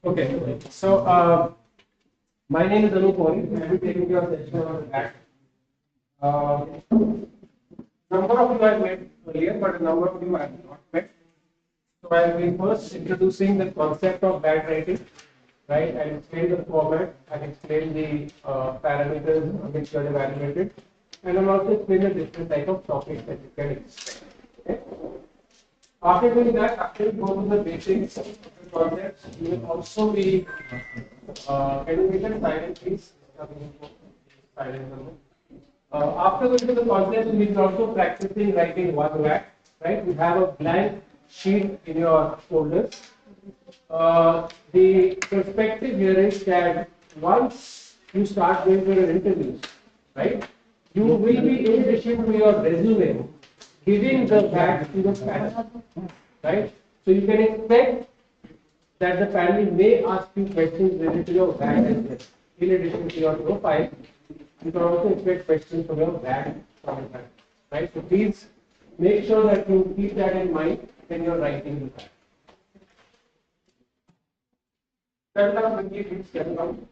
Okay, so my name is Anup. I will be taking your session on that. Number of you I met earlier, but a number of you I have not met. So I will be first introducing the concept of bad writing, right? I'll explain the format, I'll explain the parameters on which you are evaluated, and I'll also explain the different type of topics that you can expect. Okay? After doing that, after you go to the basics of the concepts, you will also be educated silent, please. Silent. After going to the concepts, you will also practicing writing one word, right? You have a blank sheet in your folders. The perspective here is that once you start going for an interview, right, you will be in addition to your resume giving the back to the panel, right? So you can expect that the panel may ask you questions related to your back as well. In addition to your profile, you can also expect questions from your back from the panel, right? So please make sure that you keep that in mind when you're writing the back. Turn down the key, turn down.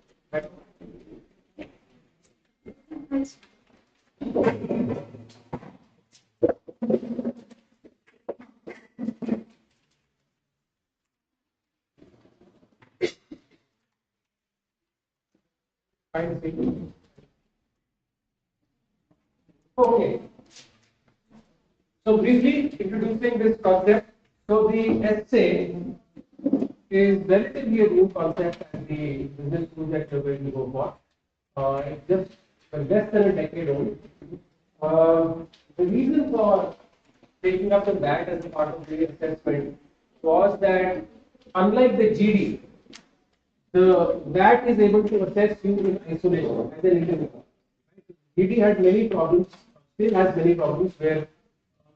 Okay. So briefly introducing this concept. So the essay is relatively a new concept at the business school that you're going to go for. It's just less than a decade old. The reason for taking up the VAT as a part of the assessment was that unlike the GD, the VAT is able to assess you in isolation as an individual. GD had many problems, still has many problems where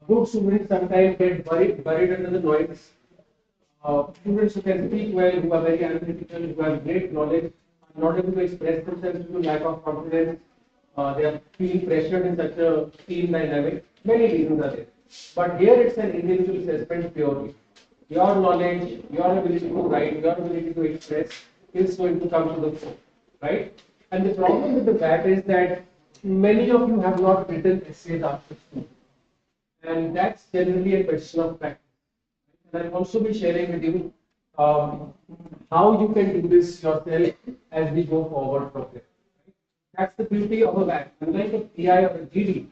good students sometimes get buried under the noise. Students who can speak well, who are very analytical, who have great knowledge, are not able to express themselves due to lack of confidence. They are feeling pressured in such a team dynamic. Many reasons are there. But here it's an individual assessment purely. Your knowledge, your ability to write, your ability to express is going to come to the fore, right? And the problem with the VAT is that many of you have not written essays after school. And that's generally a question of practice. And I'll also be sharing with you how you can do this yourself as we go forward from there. That's the beauty of a VAT. Unlike a PI or a GD,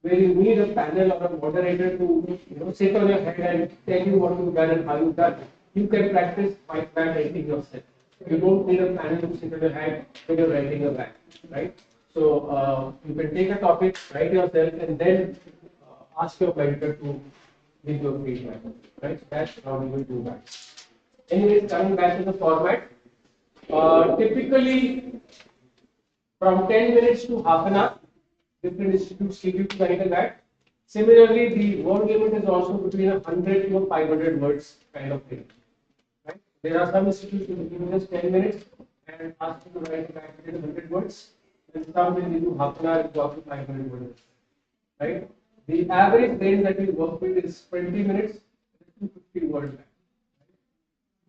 where you need a panel or a moderator to sit on your head and tell you what you've done and how you've done, you can practice by writing yourself. You don't need a panel to sit on your head when you're writing a VAT, right? So you can take a topic, write yourself, and then ask your mentor to give your feedback, right? So that's how we will do that. Anyways, coming back to the format, typically from 10 minutes to half an hour, different institutes give you to write a VAT. Similarly, the word limit is also between 100 to 500 words kind of thing. Right? There are some institutes who will give you just 10 minutes and ask you to write a VAT within 100 words, and some will give you half an hour and go up to 500 words. Right? The average range that we work with is 20 minutes to 250 words.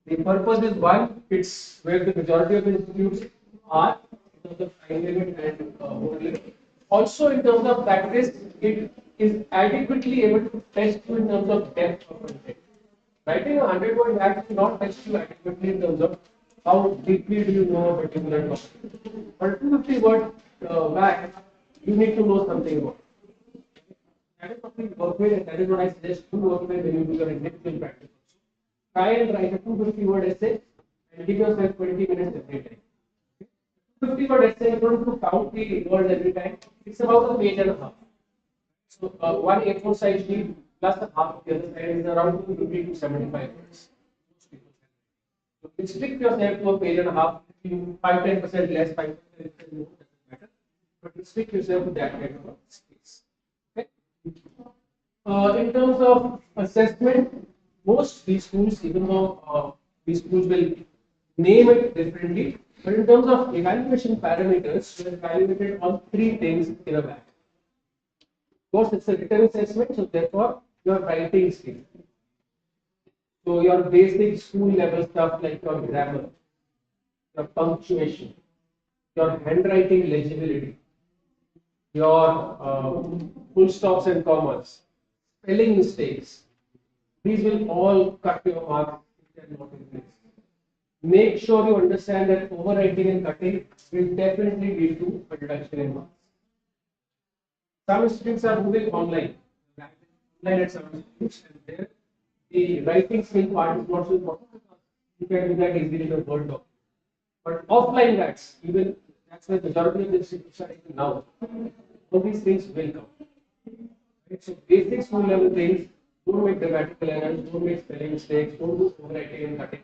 The purpose is one, it's where the majority of the institutes are in terms of time limit and word limit. Also, in terms of practice, it is adequately able to test you in terms of depth of content. Writing a 100-word VAT will not test you adequately in terms of how deeply do you know a particular topic. For 250-word VAT, you need to know something about it. That is something to work with, and that is what I suggest you work with when you do your individual practice. Try and write a 250-word essay and give yourself 20 minutes every time. 50-word essay, you don't have to count the words every time. It's about a page and a half. So one A4 size sheet plus a half of the other side is around 250 to 75 words. So restrict yourself to a page and a half. 5-10% less, 5% more, doesn't matter. But restrict yourself to that kind of space. Okay. In terms of assessment, most these schools, even though these schools will name it differently, but in terms of evaluation parameters, we are evaluated on 3 things in a VAT. Of course, it's a written assessment, so therefore your writing skill. So your basic school level stuff like your grammar, your punctuation, your handwriting legibility, your full stops and commas, spelling mistakes, these will all cut your marks if they are not in place. Make sure you understand that overwriting and cutting will definitely lead to a reduction in marks. Some students are moving online at some institutes, and there the writing skill part is not so important. You can do that easily in a Word document. But offline guides, even that's where the majority of the institutes are even now. All these things will come. Right? So basic school level things, don't make grammatical errors, don't make spelling mistakes, don't do overwriting and cutting.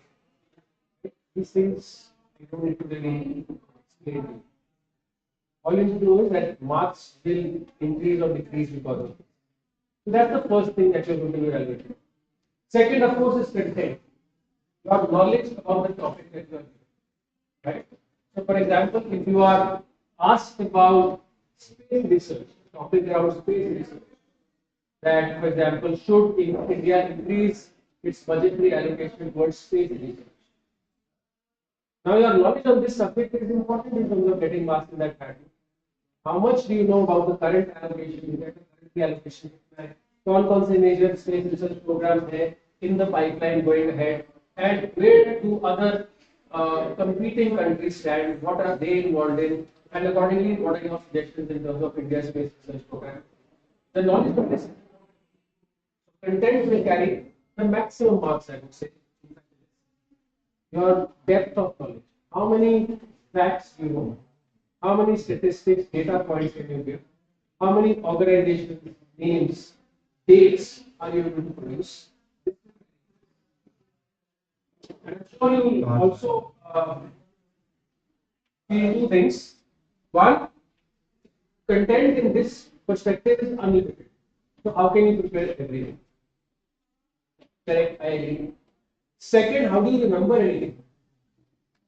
These things you don't need to really explain to you. All you need to know is that marks will increase or decrease because of it. So that's the first thing that you're going to be evaluating. Second, of course, is content. Your knowledge about the topic that you are given. Right? So, for example, if you are asked about space research, topic around space research, that, for example, should India increase its budgetary allocation towards space research? Now, your knowledge on this subject is important in terms of getting marks in that pattern. How much do you know about the current allocation? Current allocation. कौन से major space research programs है in the pipeline going ahead, and where do other competing countries stand? What are they involved in? And accordingly, what are your suggestions in terms of India's space research program? The knowledge of this content will carry the maximum marks, I would say. Your depth of knowledge. How many facts you know? How many statistics, data points can you give? How many organizations, names, dates are you able to produce? And I'm sure you will also see two things. One, content in this perspective is unlimited. So how can you prepare everything? Correct, I agree. Second, how do you remember anything?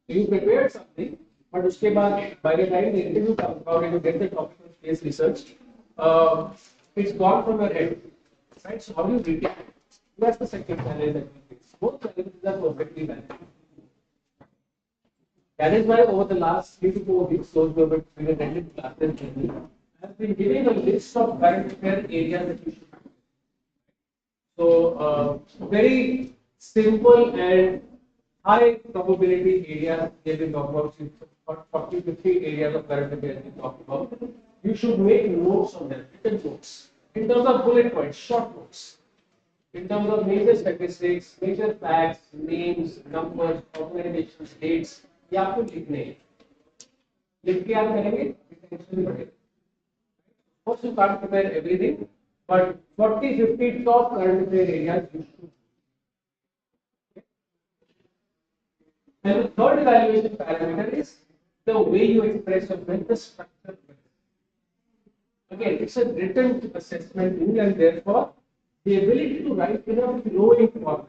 So you prepared something, but uske baad, by the time the interview comes out and you get the topic of space research, it's gone from your head. Right? So how do you retain it? That's the second challenge that we face. Both challenges are perfectly valid. That is why over the last 3 to 4 weeks, those who have been attending classes, I have been giving a list of current affair areas that you should do. So very simple and high probability areas we have been talking about, 40 to 50 areas of current affairs we talked about. You should make notes on them, written notes. In terms of bullet points, short notes. In terms of major statistics, major facts, names, numbers, organizations, dates, ये आपको लिखने हैं. लिख के आप करेंगे, tension बढ़ेगा. Of course, you can't prepare everything, but 40-50 top current affair areas you should. And the third evaluation parameter is the way you express yourself, the structure. Again, it's a written assessment tool, and therefore the ability to write in a flowing format.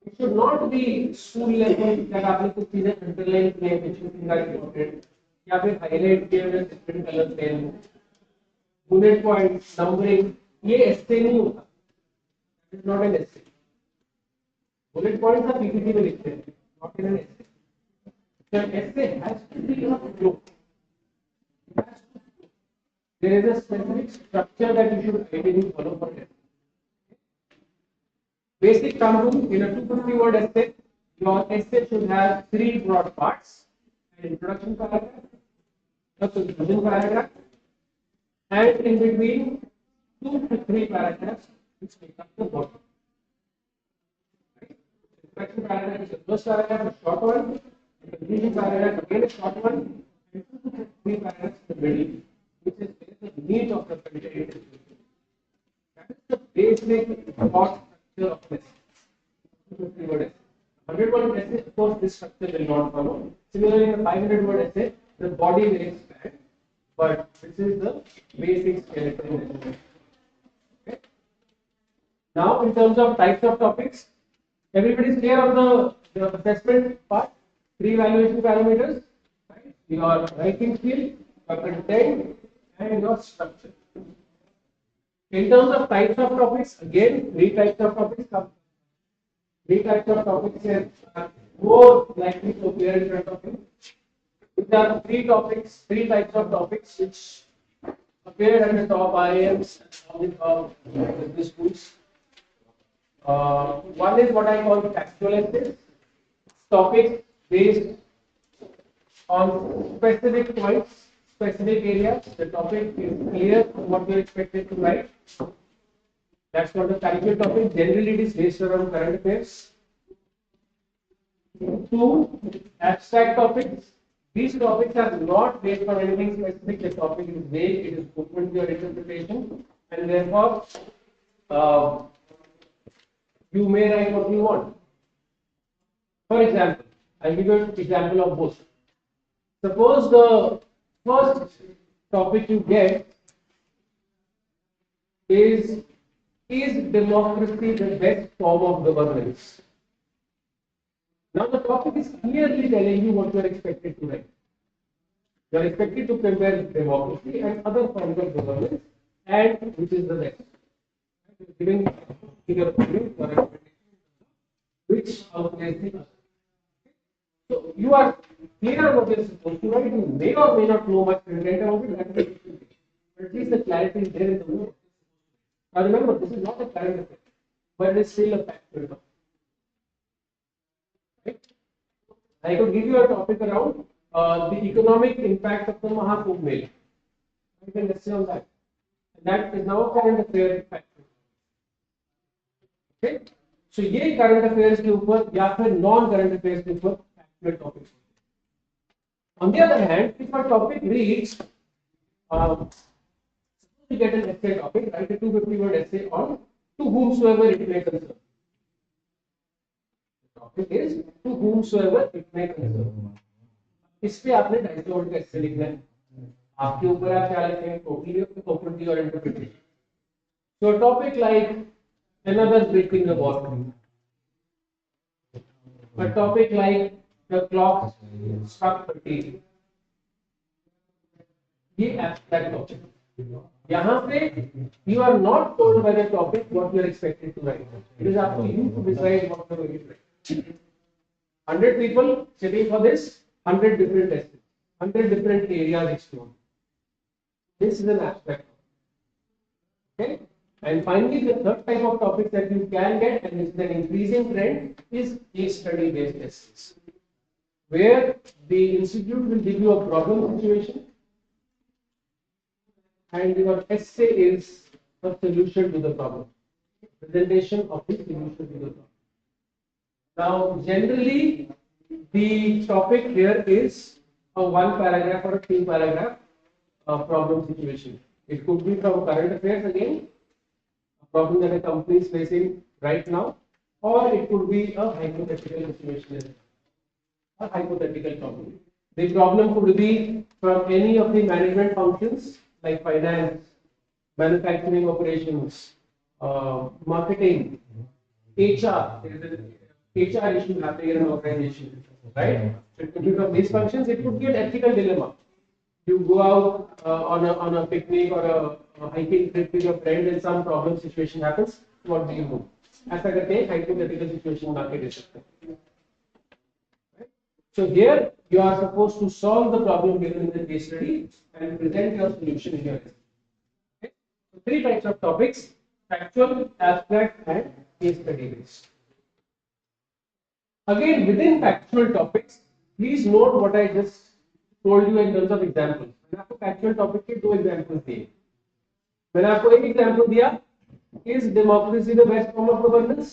It should not be school level that आपने कुछ चीजें underline किए, which you think are important, या फिर highlight किए हुए different color pen, bullet points, numbering. ये essay नहीं होता. It is not an essay. Bullet points are PPT में लिखते हैं, not in an essay. So an essay has to be a flow. There is a specific structure that you should ideally follow for it. Basic thumb rule: in a 250-word essay, your essay should have 3 broad parts: an introduction paragraph, a conclusion paragraph, and in between 2 to 3 paragraphs which make up the body. Right? Introduction paragraph is the first paragraph, a short one. The conclusion paragraph again a short one, and 2 to 3 paragraphs in the middle, which is the meat of the content. That is the basic thought structure of this 250-word essay. 100-word essay, of course, this structure will not follow. Similarly, in a 500-word essay, the body will expand, but this is the basic skeleton. Okay. Now, in terms of types of topics, everybody is clear on the assessment part. 3 evaluation parameters: right? Your writing skill, your content, and your structure. In terms of types of topics, again, 3 types of topics come. Three types of topics are more likely to appear in front of you. There are three types of topics which appear at the top IIMs and all the top business schools. One is what I call factual essays, topics based on specific points, specific areas. The topic is clear what you are expected to write. That's not a factual topic. Generally, it is based around current affairs. Two, abstract topics. These topics are not based on anything specific. The topic is vague. It is open to your interpretation, and therefore, you may write what you want. For example, I'll give you an example of both. Suppose the first topic you get is democracy the best form of governance? Now the topic is clearly telling you what you are expected to write. You are expected to compare democracy and other forms of governance and which is the best. Giving your opinion for which outweighs the other. So you are clear on what you are supposed to write. You may or may not know much content about it, that is but at least the clarity is there in the book. Now remember, this is not a current affair, but it is still a factual topic. Right? I could give you a topic around the economic impact of the Mahakumbh Mela. You can listen on that. And that is now a current affair factual. Okay? So ये current affairs के ऊपर या फिर non current affairs के ऊपर factual topics. On the other hand, if a topic reads you get an essay topic, write a 250-word essay on to whomsoever it may concern. The topic is to whomsoever it may concern. इस पे आपने 250 word का essay लिखना है. आपके ऊपर आप क्या लिखेंगे? Totally open to your interpretation. So a topic like another breaking the war. A topic like the clock struck 30. ये abstract topic. यहाँ पे you are not told by the topic what you are expected to write. It is up to you to decide what you are going to write. 100 people sitting for this, 100 different essays, 100 different areas explored. This is an abstract topic. Okay? And finally, the third type of topic that you can get, and this is an increasing trend, is case study based essays, where the institute will give you a problem situation and your essay is a solution to the problem, presentation of the solution to the problem. Now, generally, the topic here is a 1 paragraph or a 2 paragraph problem situation. It could be from current affairs again, a problem that a company is facing right now, or it could be a hypothetical situation, a hypothetical problem. The problem could be from any of the management functions like finance, manufacturing operations, marketing, HR. There is an HR issue happening in an organization, right? It could be from these functions. It could be an ethical dilemma. You go out on a picnic or a hiking trip with your friend, and some problem situation happens. What do you do? ऐसा करके एक hypothetical situation बना के दे सकते हैं. So here you are supposed to solve the problem given in the case study and present your solution in your essay. Okay? So 3 types of topics: factual, abstract, and case study based. Again, within factual topics, please note what I just told you in terms of examples. मैंने आपको factual topic के 2 examples दिए. मैंने आपको एक example दिया, is democracy the best form of governance?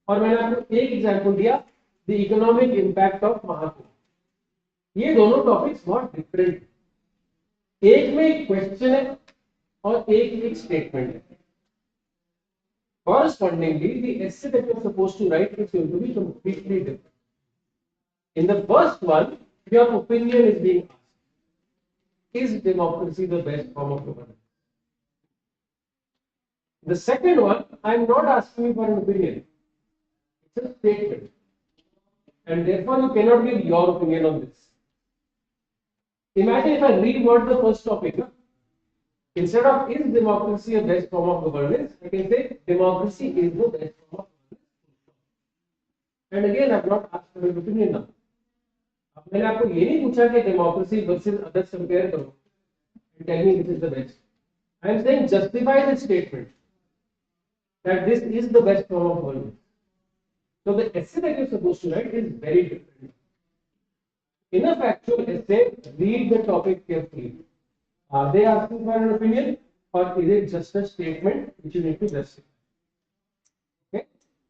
और मैंने आपको एक example दिया, the economic impact of Mahakumbh. ये दोनों टॉपिक्स बहुत डिफरेंट, एक में एक क्वेश्चन है और एक स्टेटमेंट है. Correspondingly, the essay that you are supposed to write is going to be completely different. In the first one, your opinion is being asked. Is democracy the best form of governance? The second one, I am not asking you for an opinion. It's a statement. And therefore, you cannot give your opinion on this. Imagine if I reword the first topic. Instead of is democracy a best form of governance, I can say democracy is the best form of governance. And again, I have not asked for your opinion now. अब मैंने आपको ये नहीं पूछा कि democracy versus others compare करो and tell me which is the best. I am saying justify the statement that this is the best form of governance. So the essay that you're supposed to write is very different. In a factual essay, read the topic carefully. Are they asking for an opinion, or is it just a statement which you need to justify? Okay?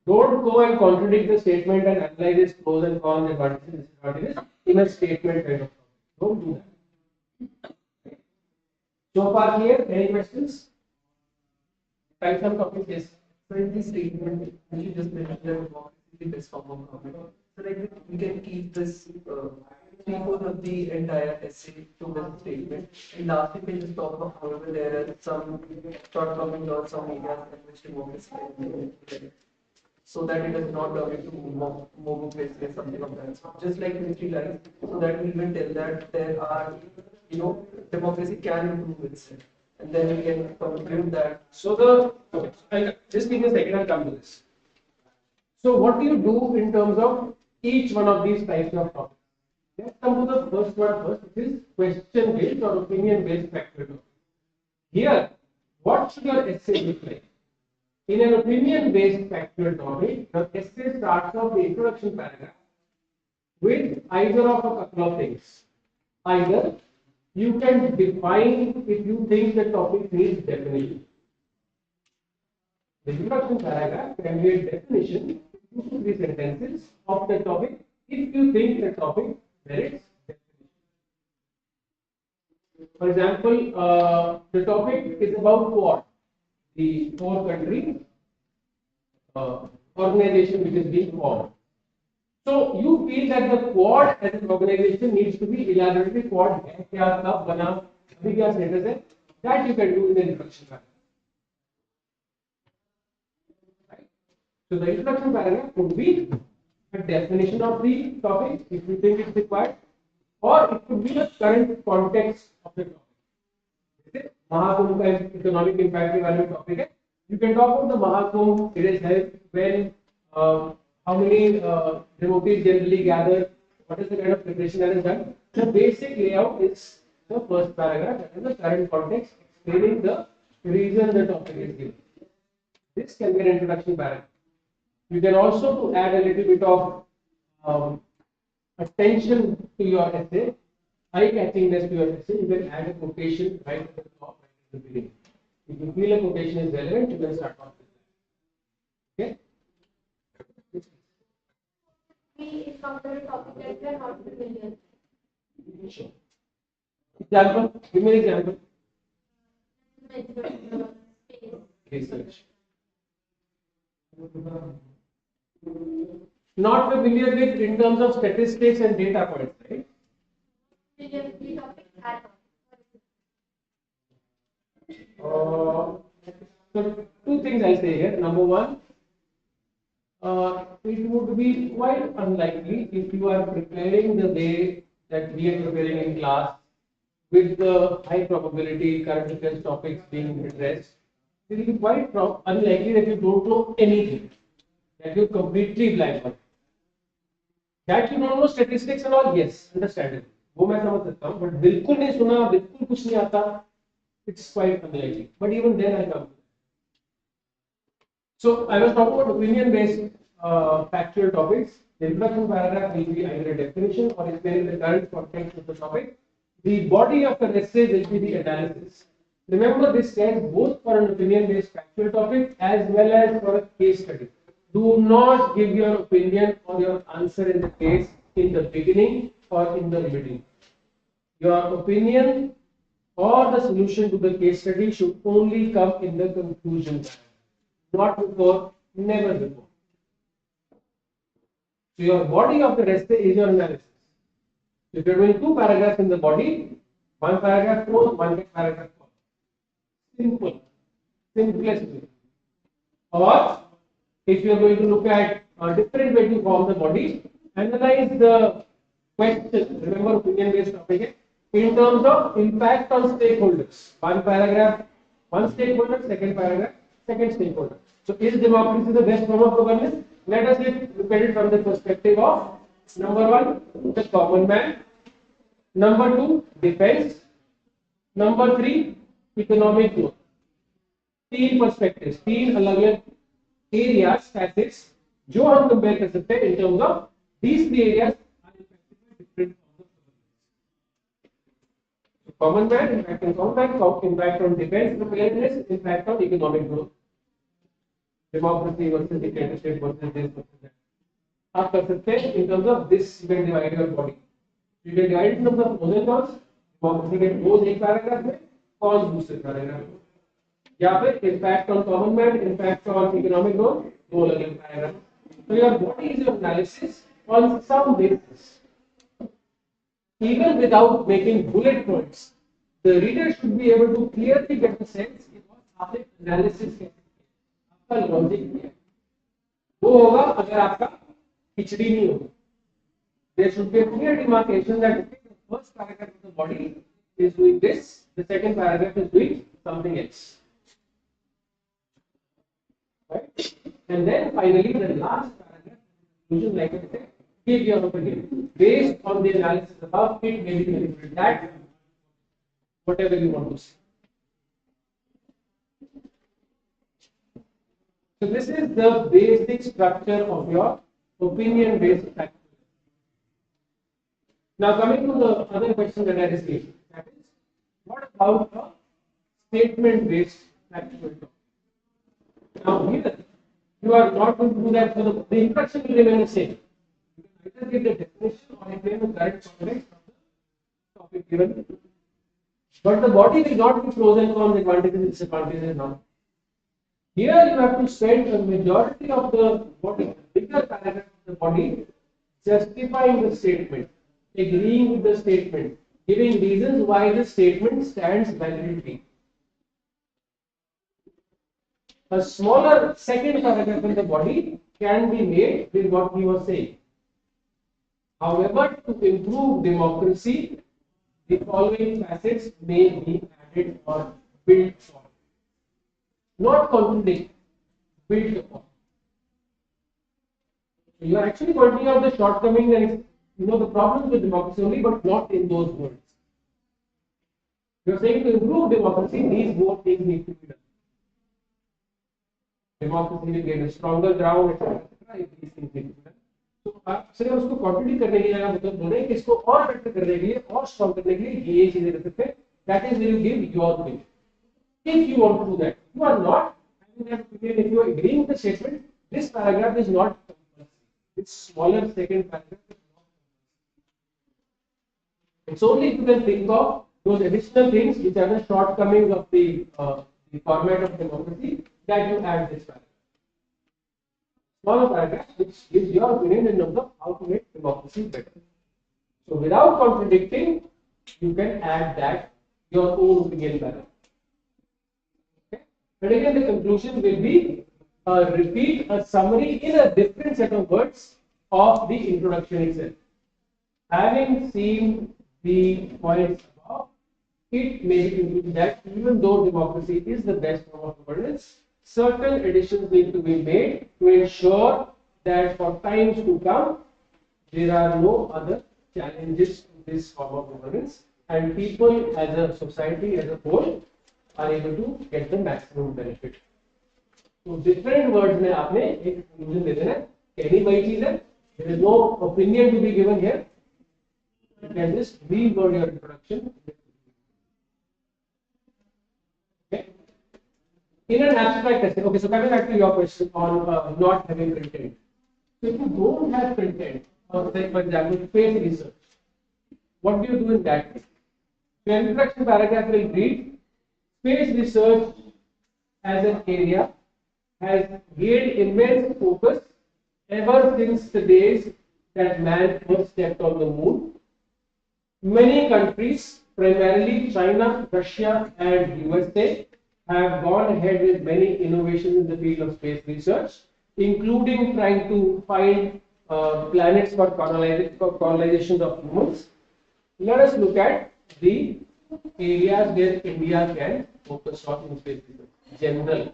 Don't go and contradict the statement and analyze its pros and cons, advantages and disadvantages in a statement kind of topic. Don't do that. Okay? So far clear? Any questions? Type some topics, yes. So in this statement, you just mentioned that democracy is the best form of government. So like we can keep this three-fourths of the entire essay to this statement, and lastly we can just talk about however there are some shortcomings or some areas in which democracy can be implemented, so that it does not turn into more basically something of that. So just like 3 lines, so that we will tell that there are, democracy can improve itself. And then we can conclude that. So just give me a second, I'll come to this. So what do you do in terms of each one of these types of topics? Let's come to the first one first, which is question based or opinion based factual topic. Here, what should your essay look like? In an opinion based factual topic, the essay starts off the introduction paragraph with either of a couple of things. Either you can define if you think the topic needs definition. The introduction paragraph can be a definition, 2 to 3 sentences of the topic if you think the topic merits definition. For example, the topic is about Quad, the 4-country organization which is being formed. So you feel that the Quad as an organization needs to be elaborately Quad hai kya kab bana abhi kya status hai, that you can do in the introduction paragraph. Right? So the introduction paragraph could be a definition of the topic if you think it's required, or it could be the current context of the topic. Mahakumbh का economic impact के बारे में topic है. You can talk about the Mahakumbh, it is held when how many devotees generally gather, what is the kind of preparation that is done. The basic layout is the first paragraph, that is the current context, explaining the reason the topic is given. This can be an introduction paragraph. You can also, to add a little bit of attention to your essay, eye-catchingness to your essay, you can add a quotation right at the top, right at the beginning. If you feel a quotation is relevant, you can start off with that. Okay? We encounter a topic that we are not familiar with. Sure. Example, give me an example. Research. Not familiar with in terms of statistics and data points, right? So 2 things I'll say here. Number 1, it would be quite unlikely if you are preparing the way that we are preparing in class with the high probability current affairs topics being addressed. It will be quite unlikely that you don't know anything, that you're completely blind on it. That you don't know statistics and all, yes, understandable. वो मैं समझ सकता हूँ, but बिल्कुल नहीं सुना, बिल्कुल कुछ नहीं आता, it's quite unlikely. But even then I come. So I was talking about opinion-based factual topics. The introduction paragraph will be either a definition or explaining the current context of the topic. The body of the essay will be the analysis. Remember, this stands both for an opinion-based factual topic as well as for a case study. Do not give your opinion or your answer in the case in the beginning or in the middle. Your opinion or the solution to the case study should only come in the conclusion, not before, never before. So your body of the essay is your analysis. If you are doing 2 paragraphs in the body, 1 paragraph pros, 1 paragraph cons. Simple, simplest way. Or if you are going to look at a different way to form the body, analyze the question. Remember, opinion-based topic in terms of impact on stakeholders. 1 paragraph, 1 stakeholder, 2nd paragraph, 2nd stakeholder. So, is democracy the best form of governance? let us look at it from the perspective of number one, the common man, number two, defense, number three, economic growth. तीन perspectives, तीन अलग-अलग areas, facets जो हम compare कर सकते हैं in terms of these three areas are different from the common man, impact on common man, impact on defense preparedness, impact on economic growth, democracy versus dictatorship versus this versus that. आप कर सकते हैं in terms of this you can divide your body. You can divide it in terms of pros and cons. Democracy के pros एक paragraph में, cons दूसरे paragraph में. यहाँ पे impact on common man, impact on economic growth दो अलग-अलग paragraph. So your body is your analysis on some basis. Even without making bullet points, the reader should be able to clearly get the sense कि आपने analysis किया, आपका logic क्या है. वो होगा अगर आपका खिचड़ी नहीं होगी. There should be a clear demarcation that the first paragraph of the body is doing this, the second paragraph is doing something else. Right? And then finally the last paragraph, conclusion, like I said, give your opinion based on the analysis above. It may be different that whatever you want to say. So this is the basic structure of your opinion-based factor. Now coming to the other question that I received, that is, what about a statement-based factual talk? Now here, you are not going to do that. So the instruction will remain the same. You can either give the definition or explain the correct context of the topic given. But the body will not be pros and cons, advantages and disadvantages now. Here you have to spend a majority of the body, bigger paragraph of the body, justifying the statement, agreeing with the statement, giving reasons why the statement stands validity. A smaller second paragraph in the body can be made with what he was saying. However, to improve democracy, the following facets may be added or built on. Not contradict, build upon. You are actually pointing out the shortcomings and the problems with democracy only, but not in those words. You are saying to improve democracy, these both things need to be done. Democracy will get a stronger ground, etc. If these things need to be done. So आप सिर्फ उसको contribute करने के लिए अगर मतलब बोले कि इसको और बेटर करने के लिए और स्ट्रॉन्ग करने के लिए ये चीजें कर सकते हैं. That is where you give your opinion. If you want to do that, you are not having that opinion. If you are agreeing with the statement, this paragraph is not compulsory. This smaller second paragraph is not compulsory. It's only if you can think of those additional things which are the shortcomings of the format of democracy that you add this paragraph. Smaller paragraph which gives your opinion in terms of how to make democracy better. So without contradicting, you can add that your own opinion paragraph. But again, the conclusion will be repeat a summary in a different set of words of the introduction itself. Having seen the points above, it may be concluded that even though democracy is the best form of governance, certain additions need to be made to ensure that for times to come, there are no other challenges to this form of governance, and people as a society as a whole are able to get the maximum benefit. So different words में आपने एक conclusion दे देना है. कहनी वही चीज है. There is no opinion to be given here. You can just reword your introduction. Okay. In an abstract essay. Okay, so coming back to your question on not having content. So if you don't have content, or say for example, space research, what do you do in that case? Your introduction paragraph will read. Space research as an area has gained immense focus ever since the days that man first stepped on the moon. Many countries, primarily China, Russia, and USA, have gone ahead with many innovations in the field of space research, including trying to find planets for colonization of humans. Let us look at the areas where India can focus on in space research. General.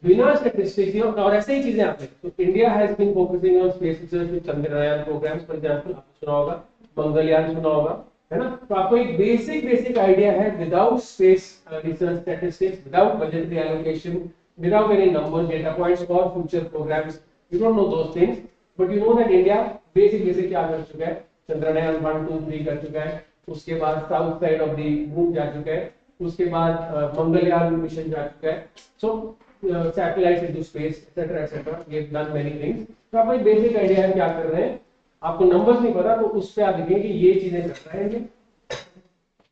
बिना statistics और ऐसे ही चीजें आते हैं. तो India has been focusing on space research with Chandrayaan programs. For example आपने सुना होगा, मंगलयान सुना होगा, है ना. तो आपको एक बेसिक आइडिया है. Without space research statistics, without budgetary allocation, without any numbers, data points or future programs, you don't know those things, but you know that India basic क्या कर चुका है. चंद्रयान 1 2 3 कर चुका है. उसके बाद south side of the moon जा चुका है. उसके बाद मंगलयान मिशन जा चुका है. So satellite into space etcetera we have done many things. तो आपको एक बेसिक आइडिया है क्या कर रहे हैं. आपको नंबर्स नहीं पता तो उस पे आप देखेंगे कि ये चीजें कर रहे हैं.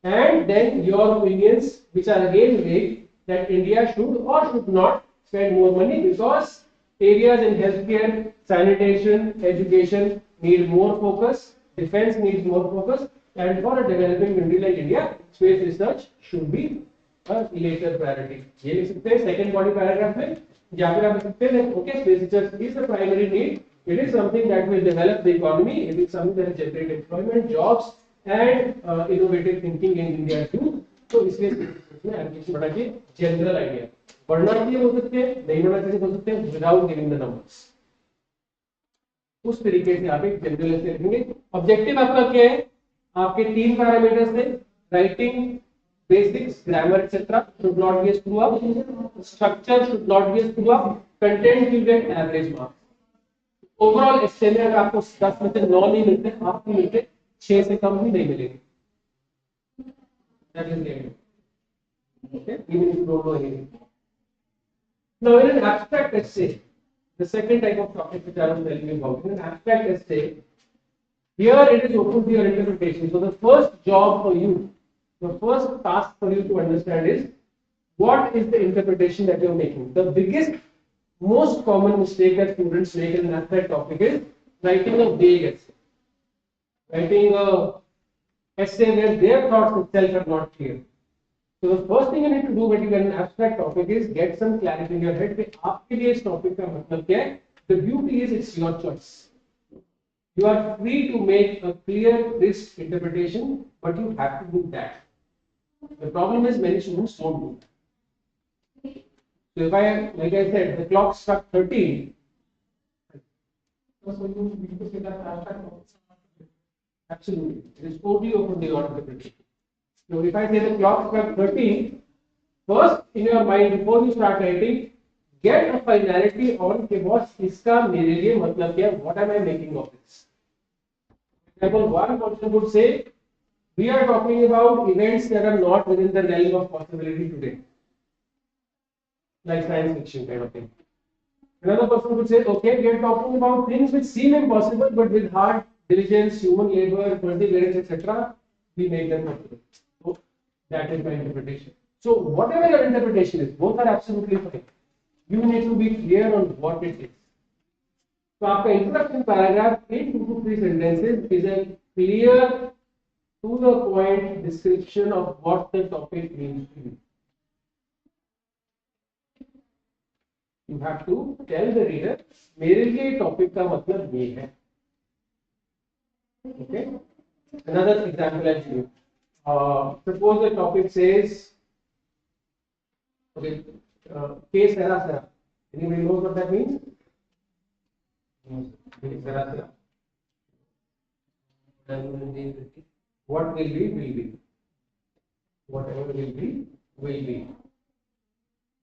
And then your opinions, which are again vague, that India should or should not spend more money because areas in healthcare, sanitation, education need more focus, defense needs more focus, and for a developing country like India, space research should be a later priority. ये लिख सकते हैं second body paragraph में. जहाँ पे आप लिख सकते हैं okay, space research is the primary need. It is something that will develop the economy. It is something that will generate employment, jobs, and innovative thinking in India too. तो इसलिए इसमें एप्लीकेशन बड़ा चाहिए. जनरल आइडिया बढ़ना चाहिए बोल सकते हैं, नहीं बढ़ना चाहिए बोल सकते हैं, विदाउट गिविंग द नंबर्स. उस तरीके से आप एक जनरल ऐसे लिखेंगे. ऑब्जेक्टिव आपका क्या है. आपके 3 पैरामीटर्स थे. Writing basics, grammar etcetera should not be screw up. Structure should not be screw up. Content will get average marks. Overall essay में अगर आपको 10 में से 9 नहीं मिलते, 8 नहीं मिलते, 6 से कम भी नहीं मिलेंगे. That is the idea. Okay, even if you don't know anything. Now, in an abstract essay, the second type of topic which I was telling you about, in an abstract essay, here it is open to your interpretation. So, the first job for you, the first task for you to understand is what is the interpretation that you are making. The biggest, most common mistake that students make in an abstract topic is writing a vague essay, writing a essay where their thoughts itself are not clear. So the first thing you need to do when you get an abstract topic is get some clarity in your head कि आपके लिए इस topic का मतलब क्या है. The beauty is it's your choice. You are free to make a clear, crisp interpretation, but you have to do that. The problem is many students don't do that. So if like I said, the clock struck 13. So you need to say that abstract. Absolutely, it is totally open to your interpretation. So if I say the clock struck 13, first in your mind before you start writing, get a finality on कि what इसका मेरे लिए मतलब क्या है. What am I making of this? For example, one person would say, we are talking about events that are not within the realm of possibility today, like science fiction kind of thing. Another person would say, okay, we are talking about things which seem impossible, but with hard diligence, human labor, perseverance, etc., we make them possible. So that is my interpretation. So whatever your interpretation is, both are absolutely fine. You need to be clear on what it is. So आपका introduction paragraph in 2 to 3 sentences is a clear, to the point description of what the topic means to you. You have to tell the reader, मेरे लिए topic का मतलब ये है. Okay. Another example I'll give you. Suppose the topic says, okay, case sera sera. Anybody knows what that means? Sera sera. What will be will be. Whatever will be will be.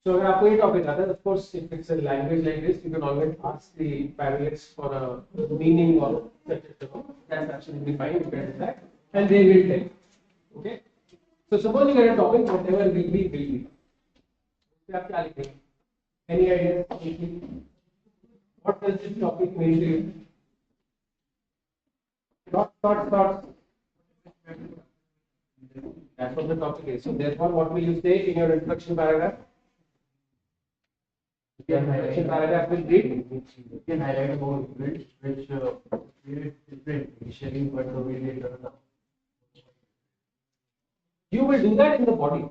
So अगर आपको ये topic आता है, of course, if it's a language like this, you can always ask the panelists for a meaning or such a stuff. That's absolutely fine. You can do that, and they will tell. Okay. So suppose you get a topic, whatever will be will be. तो आप क्या लिखेंगे? Any ideas? What does this topic mean to you? Thoughts. That's what the topic is. So therefore, what will you say in your introduction paragraph? Paragraph will read. You can highlight about which is different initially, but the way later now. You will do that in the body.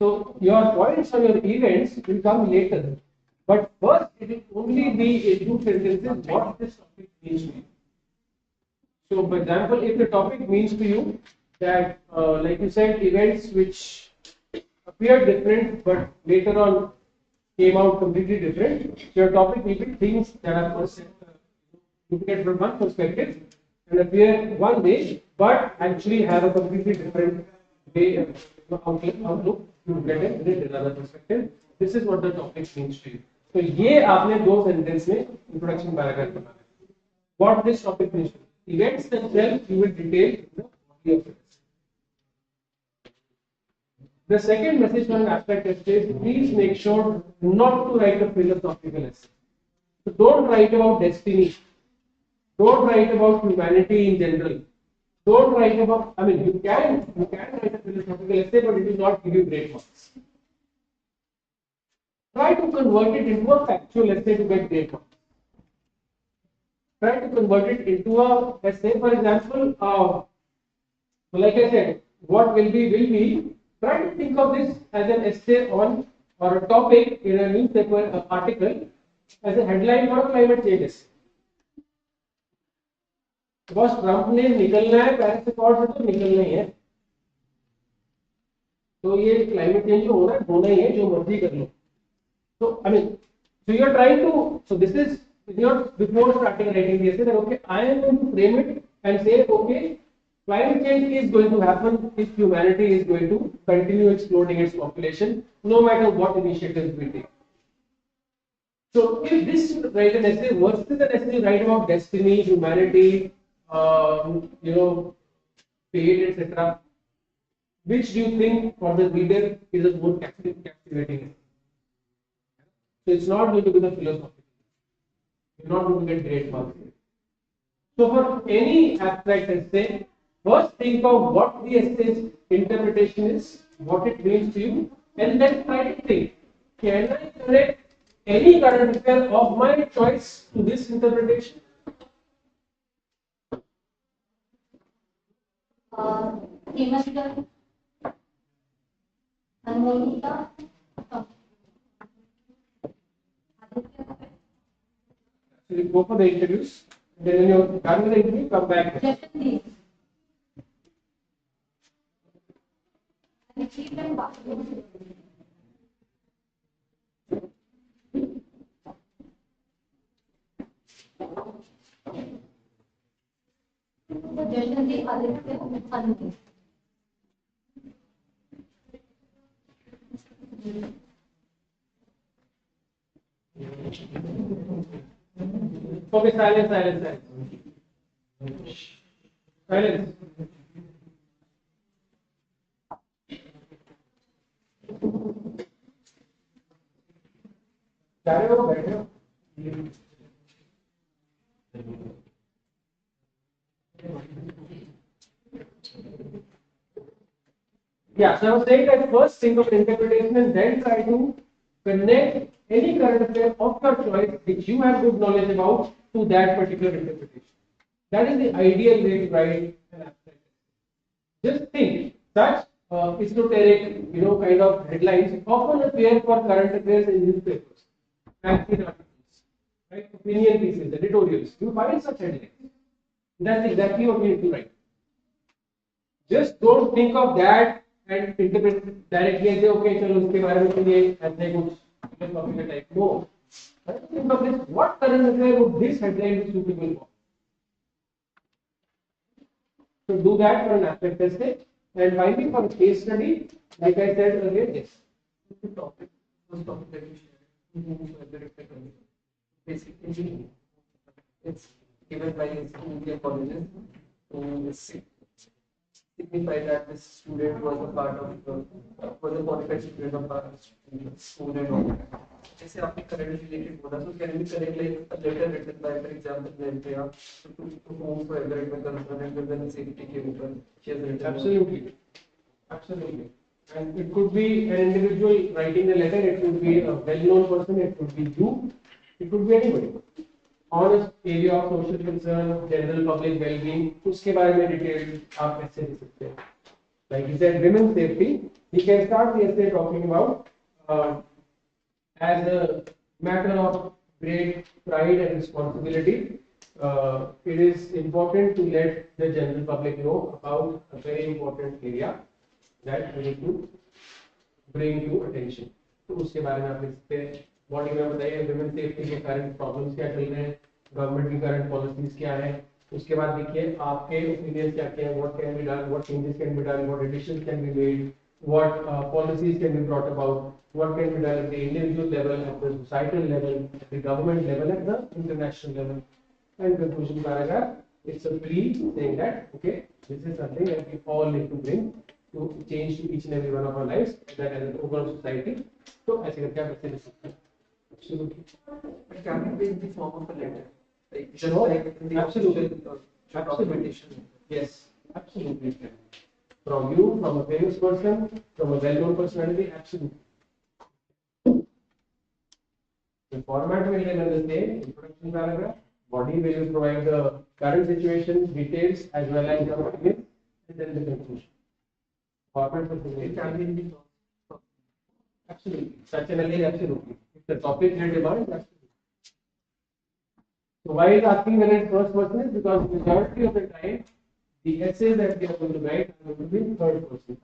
So your points or your events will come later. But first, it will only be in 2 sentences what this topic means to you. So, for example, if the topic means to you that, like you said, events which appear different, but later on came out completely different. So your topic will be things that are looked at from one perspective and appear one way, but actually have a completely different way of outlook to look at it with another perspective. This is what the topic means to you. So ये आपने दो sentence में introduction paragraph बनाना है. What this topic means to you. Events themselves you will detail in the body of it. The second message from an abstract essay is please make sure not to write a philosophical essay. So don't write about destiny. Don't write about humanity in general. Don't write about, I mean, you can write a philosophical essay, but it will not give you great marks. Try to convert it into a factual essay to get great marks. Try to convert it into a essay. For example, so like I said, what will be. Try to think of this as an essay on or a topic in a newspaper article as a headline for a climate change essay. बस Trump ने निकलना है Paris accord से तो निकलना ही है. तो ये क्लाइमेट चेंज होना ही है जो मर्जी कर लो. So I mean, so you are trying to. So this is your before starting writing the essay that okay, I am going to frame it and say okay, climate change is going to happen if humanity is going to continue exploding its population, no matter what initiatives we take. So if this write an essay versus an essay write about destiny, humanity, fate, etc., which do you think for the reader is a more captivating? So it's not going to be the philosophy. You're not going to get great marks. So for any abstract essay, first think of what the essay's interpretation is, what it means to you, and then try to think, can I connect any current affair of my choice to this interpretation? So you go for the interviews, then when you're done with the interview, come back. Okay, silence. Silence. बैठे हो. Yeah, so I was saying that first think of interpretation and then try to connect any current affair of your choice which you have good knowledge about to that particular interpretation. That is the ideal way to write an abstract. Just think such esoteric, kind of headlines often appear for current affairs in newspapers, magazine articles, right? Opinion pieces, editorials. You find such headlines. That's exactly what we need to write. Just don't think of that and interpret directly and say, okay, chalo uske baare mein kuniye aise kuch philosophical type. No. Think of this. What current affair would this headline be suitable for? So do that for an abstract essay. And finally, for a case study, like I said earlier, yes. The topic that you shared, basically, it's given by India colleges to signify that this student was a part of was a qualified student of our school and all. जैसे आपने current related बोला, so can we connect like a letter written by, for example, India to whomsoever it may concern and then safety chemical she has written. Absolutely. And it could be an individual writing the letter, it could be a well-known person, it could be you, it could be anybody. On an area of social concern, general public well-being, उसके बारे में detailed आप essay दे सकते हैं. Like he said, women's safety, he can start the essay talking about as a matter of great pride and responsibility. It is important to let the general public know about a very important area that we need to bring to attention. तो उसके बारे में आप लिख सकते हैं। Body में बताइए विमेन सेफ्टी के करंट प्रॉब्लम्स क्या चल रहे हैं, गवर्नमेंट की करंट पॉलिसीज क्या है। उसके बाद देखिए आपके ओपिनियन क्या क्या है, what can be done, what changes can be done, what additions can be made, what policies can be brought about, what can be done at the individual level, at the societal level, at the government level, at the international level. And conclusion paragraph, it's a plea saying that okay, this is something that we all need to bring to change to each and every one of our lives, that as an overall society. So ऐसे करके आप ऐसे लिख सकते हैं. Absolutely. But can it be in the form of a letter? Like just Sure. like in the Absolutely. official, Absolutely. documentation. Yes, absolutely. It can. From you, from a famous person, from a well-known personality, absolutely. The format will remain the same: introduction paragraph, body will provide the current situation, details, as well as the opinion, and then the conclusion. Format will It remain the can be same. in the Absolutely. Such an essay, absolutely. If the topic will demand, absolutely. So why is asking whether it's first person is because majority of the time the essays that we are going to write are going to be in third person.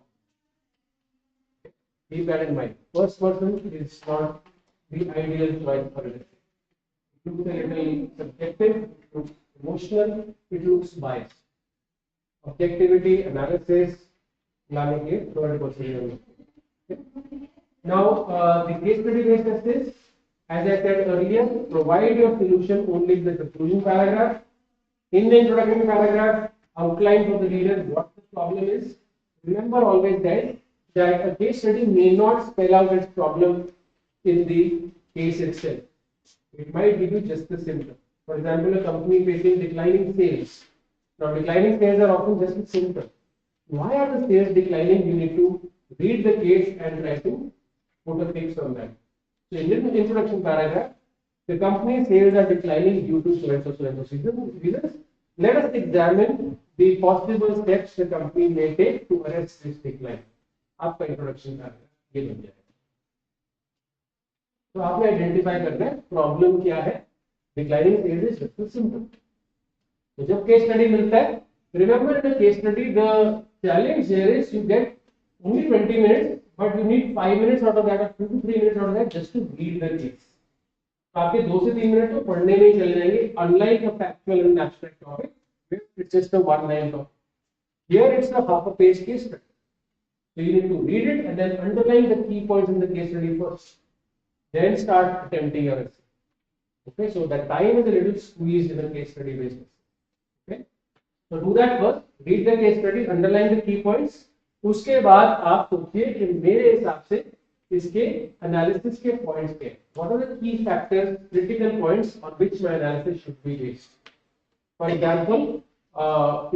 Keep that in mind. First person is not the ideal choice for an essay. It looks a little subjective, it looks emotional, it looks biased. Objectivity, analysis, लाने के third person. Now, the case study based essays, as I said earlier, provide your solution only in the conclusion paragraph. In the introductory paragraph, outline for the reader what the problem is. Remember always that a case study may not spell out its problem in the case itself. It might give you just the symptom. For example, a company facing declining sales. Now, declining sales are often just a symptom. Why are the sales declining? You need to read the case and try to put a fix on that. So, in the introduction paragraph, the company's sales are declining due to so and so reasons. Let us examine the possible steps the company may take to arrest this decline. आपका introduction paragraph ये बन जाएगा. तो आपने identify करना है problem क्या है. Declining sales is just a symptom. तो जब केस स्टडी मिलता है, remember in case study the challenge here is you get only 20 minutes, but you need 5 minutes out of that, or 2 to 3 minutes out of that, just to read the case. तो आपके 2 से 3 minute तो पढ़ने में ही चले जाएंगे, unlike a factual and abstract topic, where it's just a one-line topic. Here it's a half a page case study. So you need to read it and then underline the key points in the case study first. Then start attempting your essay. Okay, so that time is a little squeezed in a case study basis. Okay, so do that first. Read the case study, underline the key points. उसके बाद आप सोचिए कि मेरे हिसाब से इसके analysis के पॉइंट्स क्या हैं. What are the key factors, critical points on which my analysis should be based? For example,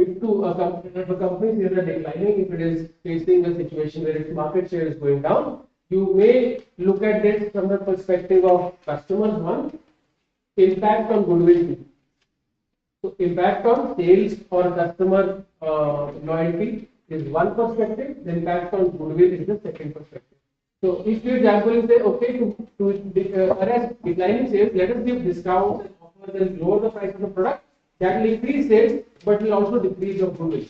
if a company is declining, if it is facing a situation where its market share is going down, you may look at this from the perspective of customers. One, impact on goodwill. So impact on sales or customer loyalty is one perspective. The impact on goodwill is the second perspective. So if your example is say, okay, to arrest declining sales, let us give discounts and offers and lower the price of the product. That will increase sales, but will also decrease your goodwill.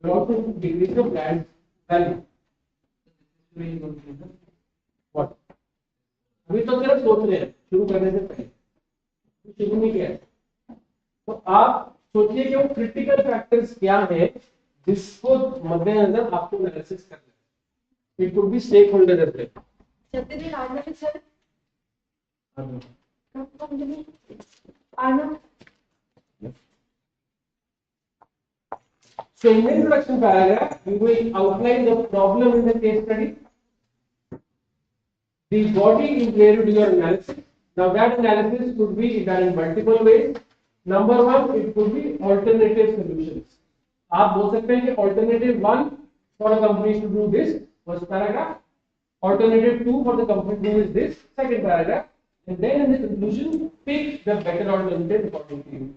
Will also decrease the brand value. What? अभी तो सिर्फ सोच रहे हैं शुरू करने से पहले, शुरू नहीं किया है. तो आप सोचिए कि वो क्रिटिकल फैक्टर्स क्या है जिसको मद्देनजर आपको एनालिसिस करना है. It could be stakeholder as well. Jatin Rajnath sir So in the introduction paragraph, you will outline the problem in the case study. The body is where you do your analysis. Now that analysis could be done in multiple ways. Number one, it could be alternative solutions. आप बोल सकते हैं कि alternative one for a company to do this, first paragraph. Alternative two for the company to do is this, second paragraph. And then in the conclusion, pick the better alternative according to you.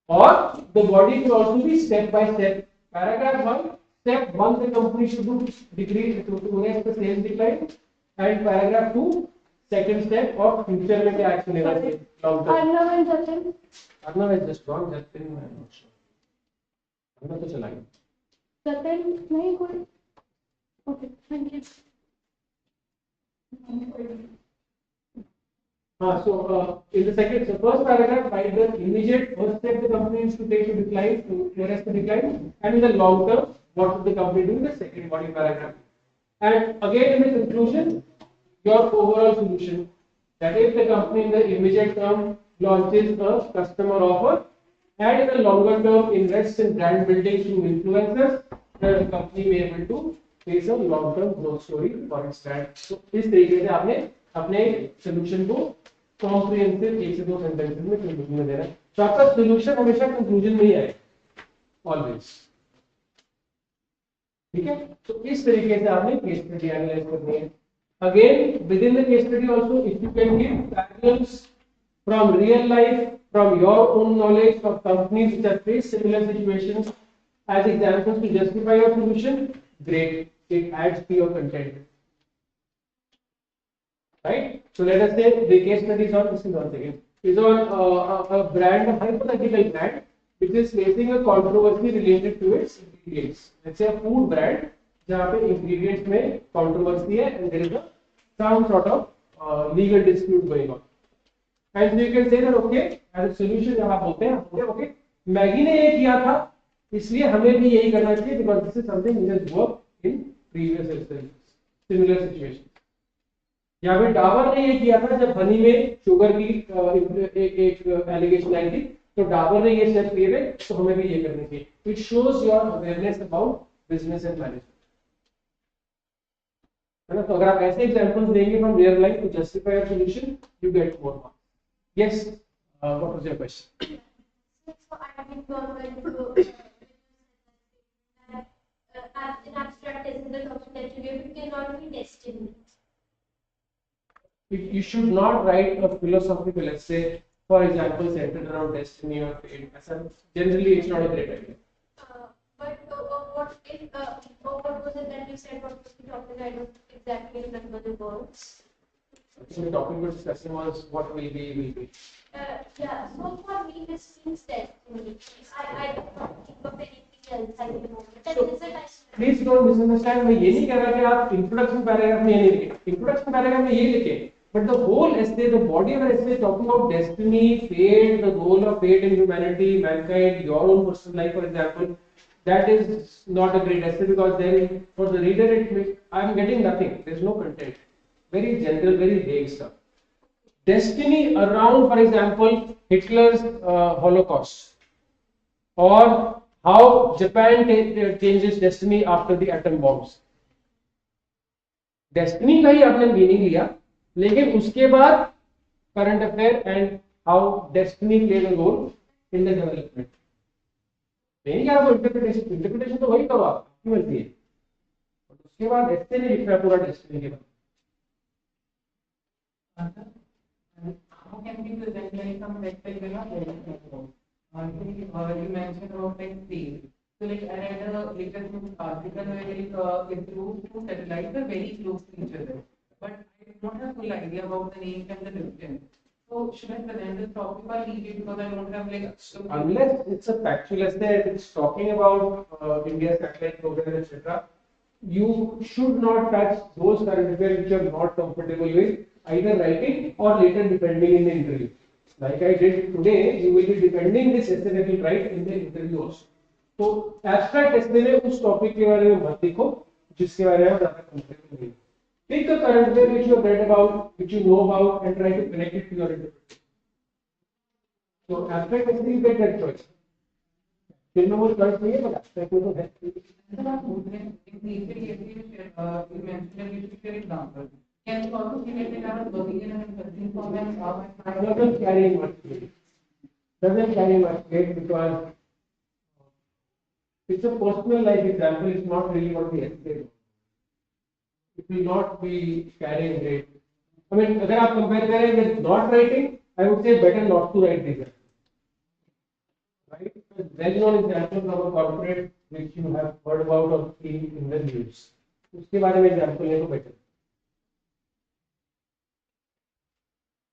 Or the body can also be step by step. Paragraph 1, step 1 the company should do decrease to arrest the sales decline, and paragraph 2, second step of future में क्या action लेना चाहिए long term. Arnav and Jatin. Arnav is just wrong. Jatin I am not sure. Arnav तो चला गया. Jatin नहीं कोई. Okay, thank you. In the first paragraph, write the immediate first step the company is to take to decline, to arrest the decline, and in the long term, what should the company do in the second body paragraph. And again, in the conclusion, your overall solution. That if the company in the immediate term launches a customer offer, and in the longer term invests in brand building through influencers, the company may be able to face a long term growth story for its brand. So इस तरीके से आपने अपने solution को comprehensive एक से दो sentences में conclusion में देना है. तो आपका solution हमेशा conclusion में ही आए, always. ठीक है? तो इस तरीके से आपने case study analyze करनी है. Again, within the case study also, if you can give parallels from real life, from your own knowledge of companies which have faced similar situations as examples to justify your solution, great. It adds to your content. Right? So let us say the case study is on, this is once again, is on a brand, a hypothetical brand, which is facing a controversy related to its ingredients. Let's say a food brand, जहाँ पे ingredients में controversy है and there is a some sort of legal dispute going on. And so you can say that okay, as a solution जब आप बोलते हैं okay, Maggi ने ये किया था, इसलिए हमें भी यही करना चाहिए because this is something which has worked in previous instances, similar situations. या फिर डाबर ने ये किया था जब हनी में शुगर की एक एलिगेशन आई थी, तो डाबर ने ये स्टेप लिए थे, तो हमें भी ये करनी चाहिए. It shows your awareness about business and management. है ना? तो अगर आप ऐसे एग्जांपल्स देंगे from real life to justify your solution, you get more marks. Yes, what was your question? So I think government in abstract is the topic that you give, it cannot be destiny. You should not write a philosophical essay, for example, centered around destiny or fate. Generally, it's not a great idea. But what if what was it that you said? What was the topic? I don't exactly remember the words. So the topic we're discussing was what will be. Yeah. So for me, this means destiny. I don't think of anything else at the moment. And this is a nice. Please don't misunderstand. मैं ये नहीं कह रहा कि आप introduction paragraph में ये नहीं लिखे. Introduction paragraph में ये लिखे. But the whole essay, the body of the essay, is talking about destiny, fate, the role of fate in humanity, mankind, your own personal life, for example. That is not a great essay because then for the reader, I'm getting nothing. There's no content. Very general, very vague stuff. Destiny around, for example, Hitler's Holocaust, or how Japan changes destiny after the atom bombs. Destiny का ही आपने meaning लिया. लेकिन उसके बाद current affair and how destiny played a role in the development. नहीं क्या वो interpretation तो वही करो आप, आपकी मर्जी है. उसके बाद ऐसे नहीं लिखना पूरा डेस्टिनी के बाद. How can we present like some website in our I think you mentioned about like theme. So like I read a latest article where like it proves two satellites are very close to each other. But I do not have full idea about the names and the distance. So should I present this topic or leave it because I don't have like. Unless it's a factual essay, it's talking about India's satellite program, etc. You should not touch those current affairs which you're not comfortable with, either writing or later defending in the interview. Like I did today, you will be defending this essay that you write in the interview also. So abstract essay में उस topic के बारे में मत लिखो जिसके बारे में ज़्यादा comfortable नहीं. Pick a current affair which you have read about, which you know about, and try to connect it to your interpretation. So abstract essay you get that choice. फिर में वो choice नहीं है, but abstract में तो है. You mentioned you should share examples. Can you also see that I was working in a consulting firm and how I Doesn't carry much weight. Doesn't carry much weight because it's a personal life example. It's not really what the essay is. It will not be carrying weight. I mean, अगर आप compare करें with not writing, I would say better not to write this. Right? Well-known example of a corporate which you have heard about or seen in the news. उसके बारे में example ले तो better.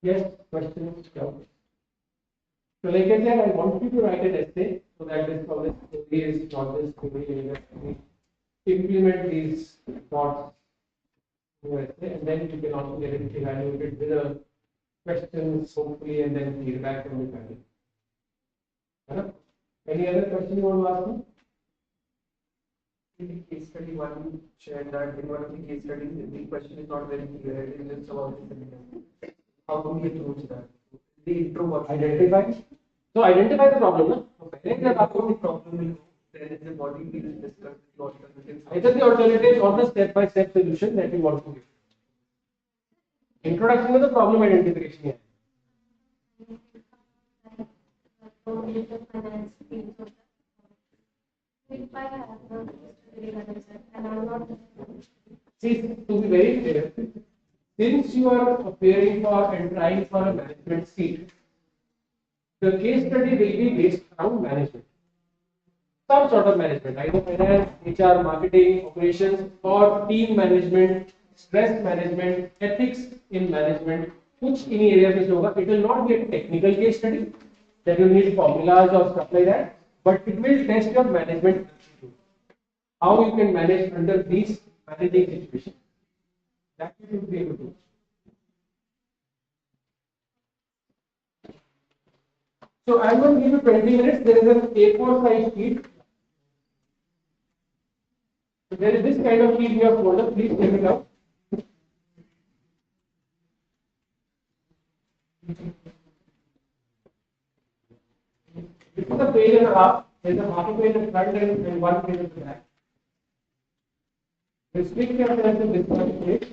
Yes, questions? So like I said, I want you to write an essay so that this story is not just to be implement these thoughts and then you can also get it evaluated with a questions hopefully and then feedback from the panel. Any other question you want to ask me? In the case study, one shared that in one of the case studies, the question is not very clear. It is just about the sentence. How do we approach that? The intro what Identify. So identify the problem. No? then the problem is there is a body we will discuss the alternatives. Either the alternatives or the step-by-step solution that you want to give. Introduction to the problem identification. है. See, to be very clear, since you are appearing for and trying for a management seat, the case study will be based around management. Some sort of management, either finance, HR, marketing, operations, or team management, stress management, ethics in management, which in areas में होगा. It will not be a technical case study that will need formulas or stuff like that, but it will test your management aptitude. How you can manage under these managing situations. That you should be able to do. So I'm going to give you 20 minutes. There is an A4 size sheet. So there is this kind of sheet in your folder. Please take it out. This is a page and a half. There is a half a page in front and one page in the back. Restrict yourself to this much page.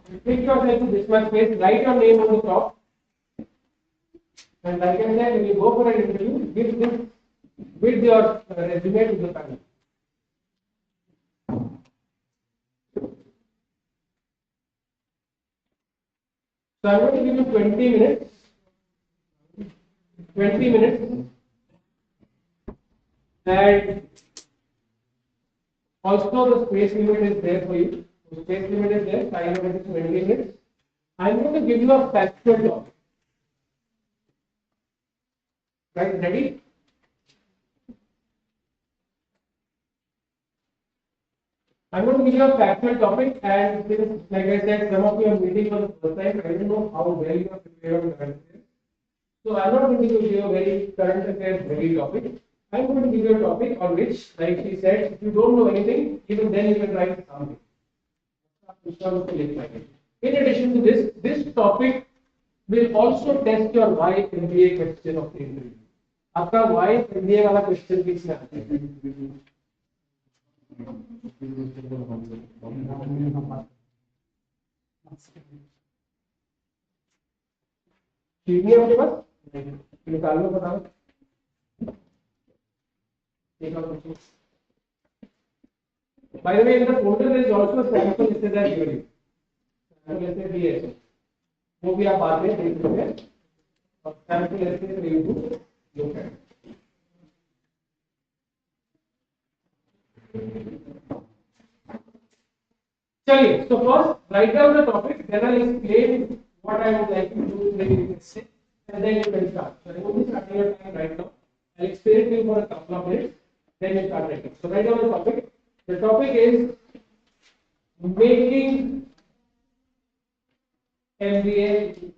Restrict yourself to this much page. Write your name on the top. And like I said, when you go for an interview, give this with your resume to the panel. So I'm going to give you 20 minutes. 20 minutes. And also the space limit is there for you. The space limit is there. Time limit is 20 minutes. I'm going to give you a factual topic. Right, ready? I'm going to give you a factual topic, and since, like I said, some of you are meeting for the first time, I don't know how well you are prepared on current affairs. So I'm not going to give you a very current affairs heavy topic. I'm going to give you a topic on which, like she said, if you don't know anything, even then you can write something. In addition to this, this topic will also test your why MBA question of the interview. आपका why MBA वाला question किस में आता है? Sheet आपके पास? निकाल लो बताओ. By the way, in the folder there is also a sample essay that given. Sample essay भी है. वो भी आप बाद में देख सकते हैं. और sample essay for you to look at. चलिए, so first write down the topic, then I'll explain what I would like to do in the essay, and then you can start. So I will be starting your time right now. I'll explain to you for a couple of minutes, then you start writing. So write down the topic. The topic is making MBA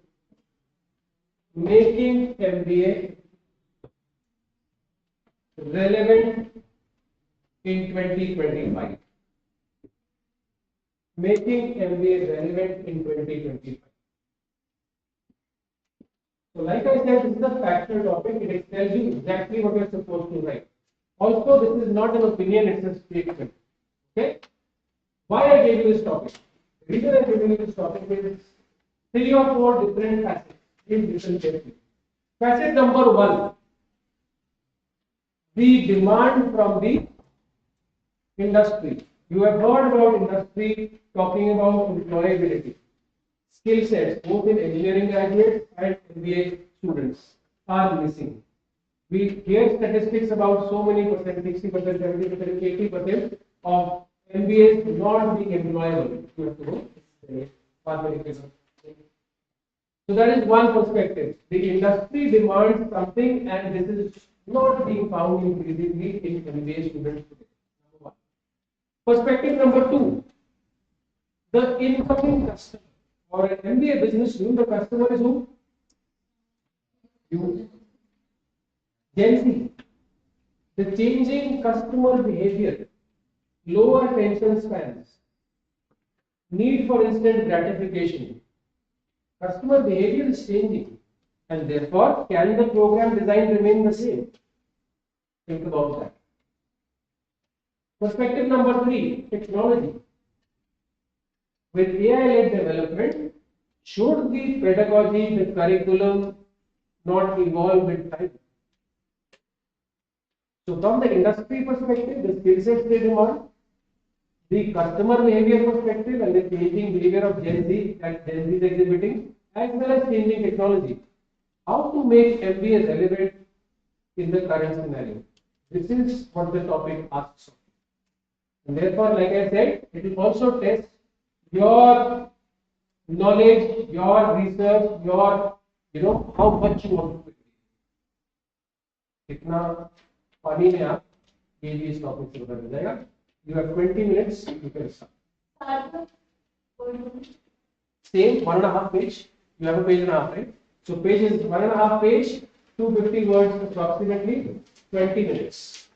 relevant in 2025. Making MBA relevant in 2025. So like I said, this is a factual topic. It tells you exactly what you are supposed to write. Also, this is not an opinion, it's a statement. Okay? Why I gave you this topic? The reason I gave you this topic is 3 or 4 different facets. Please listen carefully. Facet number 1. The demand from the industry. You have heard about industry talking about employability. Skill sets, both in engineering graduates and MBA students, are missing. We hear statistics about so many percent, 60%, 70%, 80% of MBAs not being employable. You have to go. So that is one perspective. The industry demands something, and this is not being found increasingly in MBA students today. Number one. Perspective number two, the incoming customer. For an MBA business student, the customer is who? You. Gen Z. The changing customer behavior, lower attention spans, need for instant gratification. Customer behavior is changing, and therefore, can the program design remain the same? Think about that. Perspective number three, technology. With AI-led development, should the pedagogy, the curriculum not evolve with time? So from the industry perspective, the skill sets they demand, the customer behavior perspective and the changing behavior of Gen Z that Gen Z is exhibiting, as well as changing technology. How to make MBA relevant in the current scenario? This is what the topic asks. And therefore, like I said, it will also test your knowledge, your research, your how much you want to do. कितना पानी में आप ये भी इस topic से पता चल जाएगा. You have 20 minutes. You can start. Same 1.5 page. You have a page and a half, right? So page is 1.5 page, 250 words approximately, 20 minutes.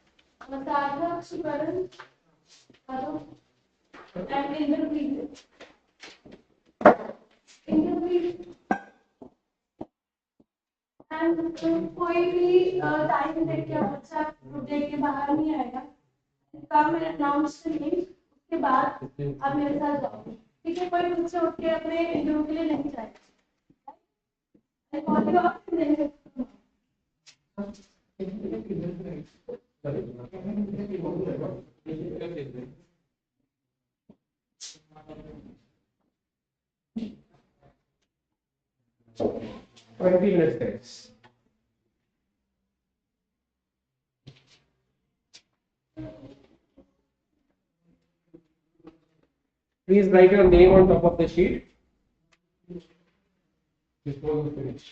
And interview. And कोई भी टाइम देख के बच्चा देख के बाहर नहीं आएगा. काम में अनाउंस करिए, उसके बाद आप मेरे साथ जाओ. ठीक है, कोई मुझसे उठ के अपने इंटरव्यू के लिए नहीं जाएगा. I call you up and then 20 minutes guys. Please write your name on top of the sheet before you finish.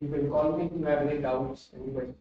You can call me if you have any doubts, any questions.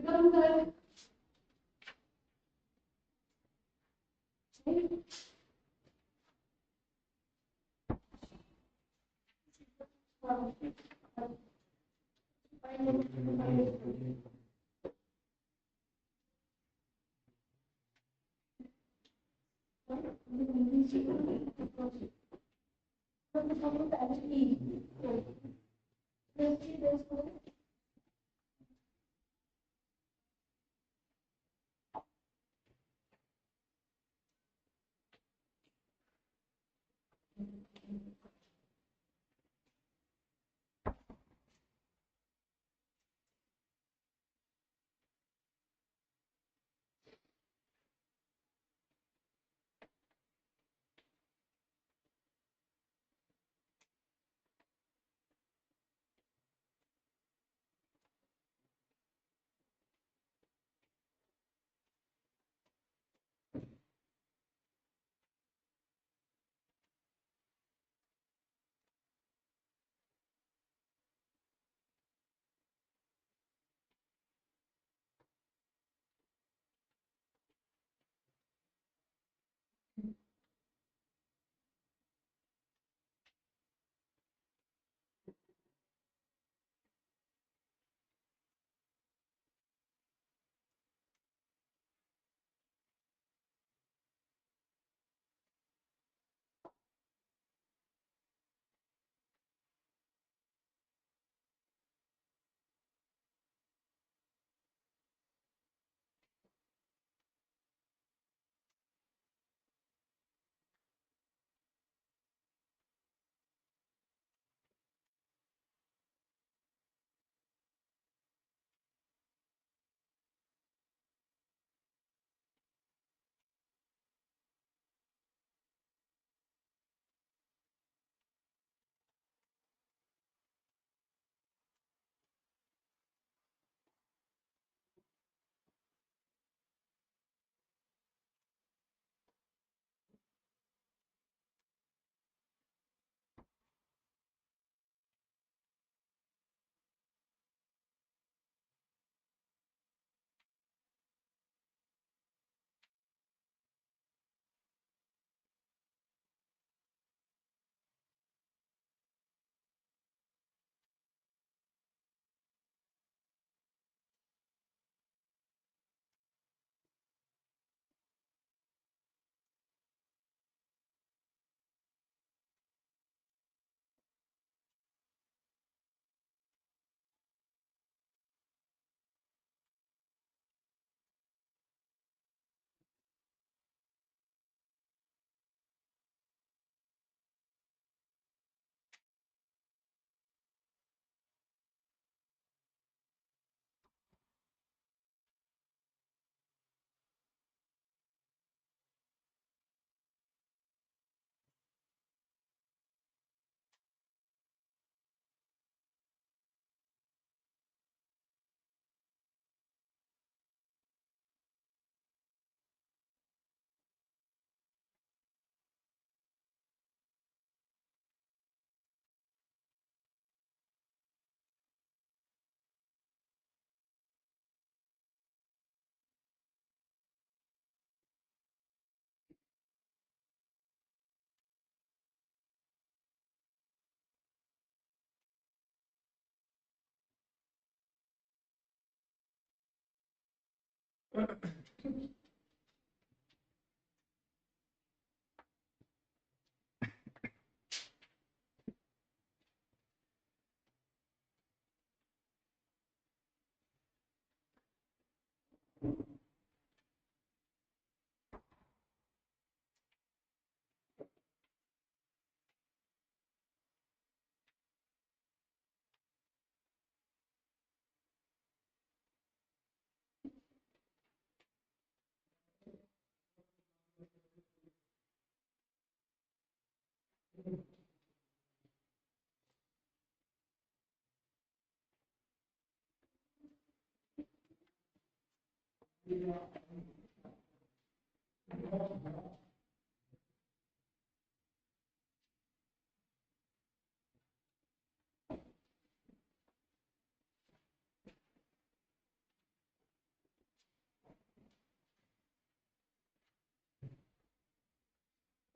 become the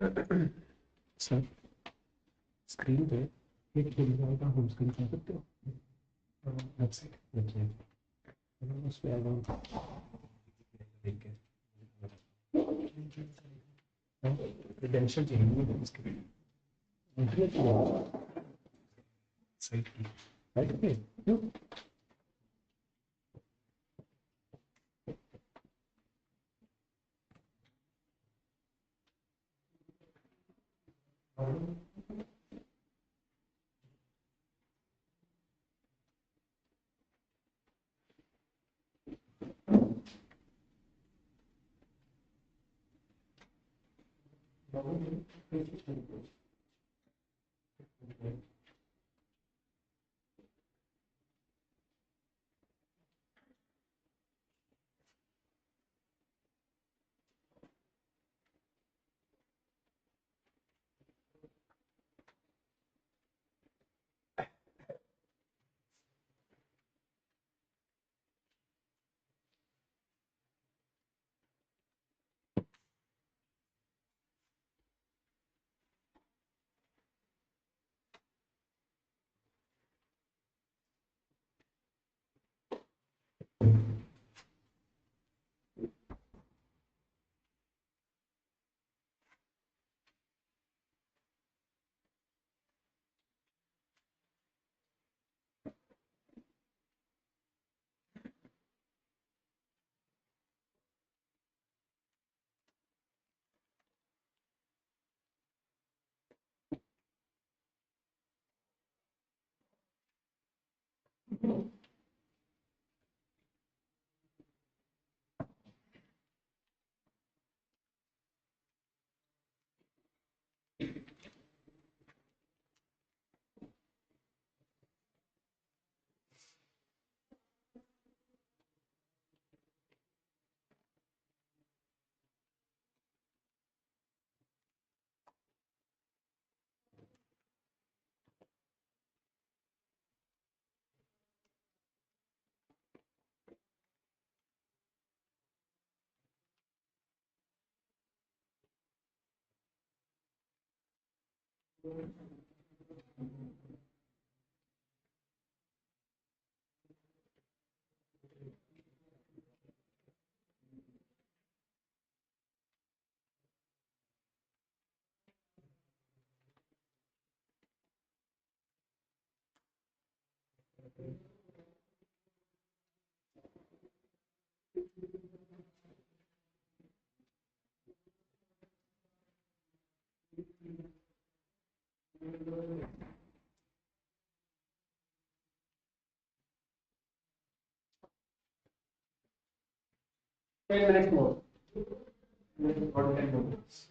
sir screen पे एक design का home screen कर सकते हो website उस पे आ जाओ देख के क्रेडेंशियल चाहिए इसके साइट की राइट पे क्यों Ten minutes more. 10 minutes.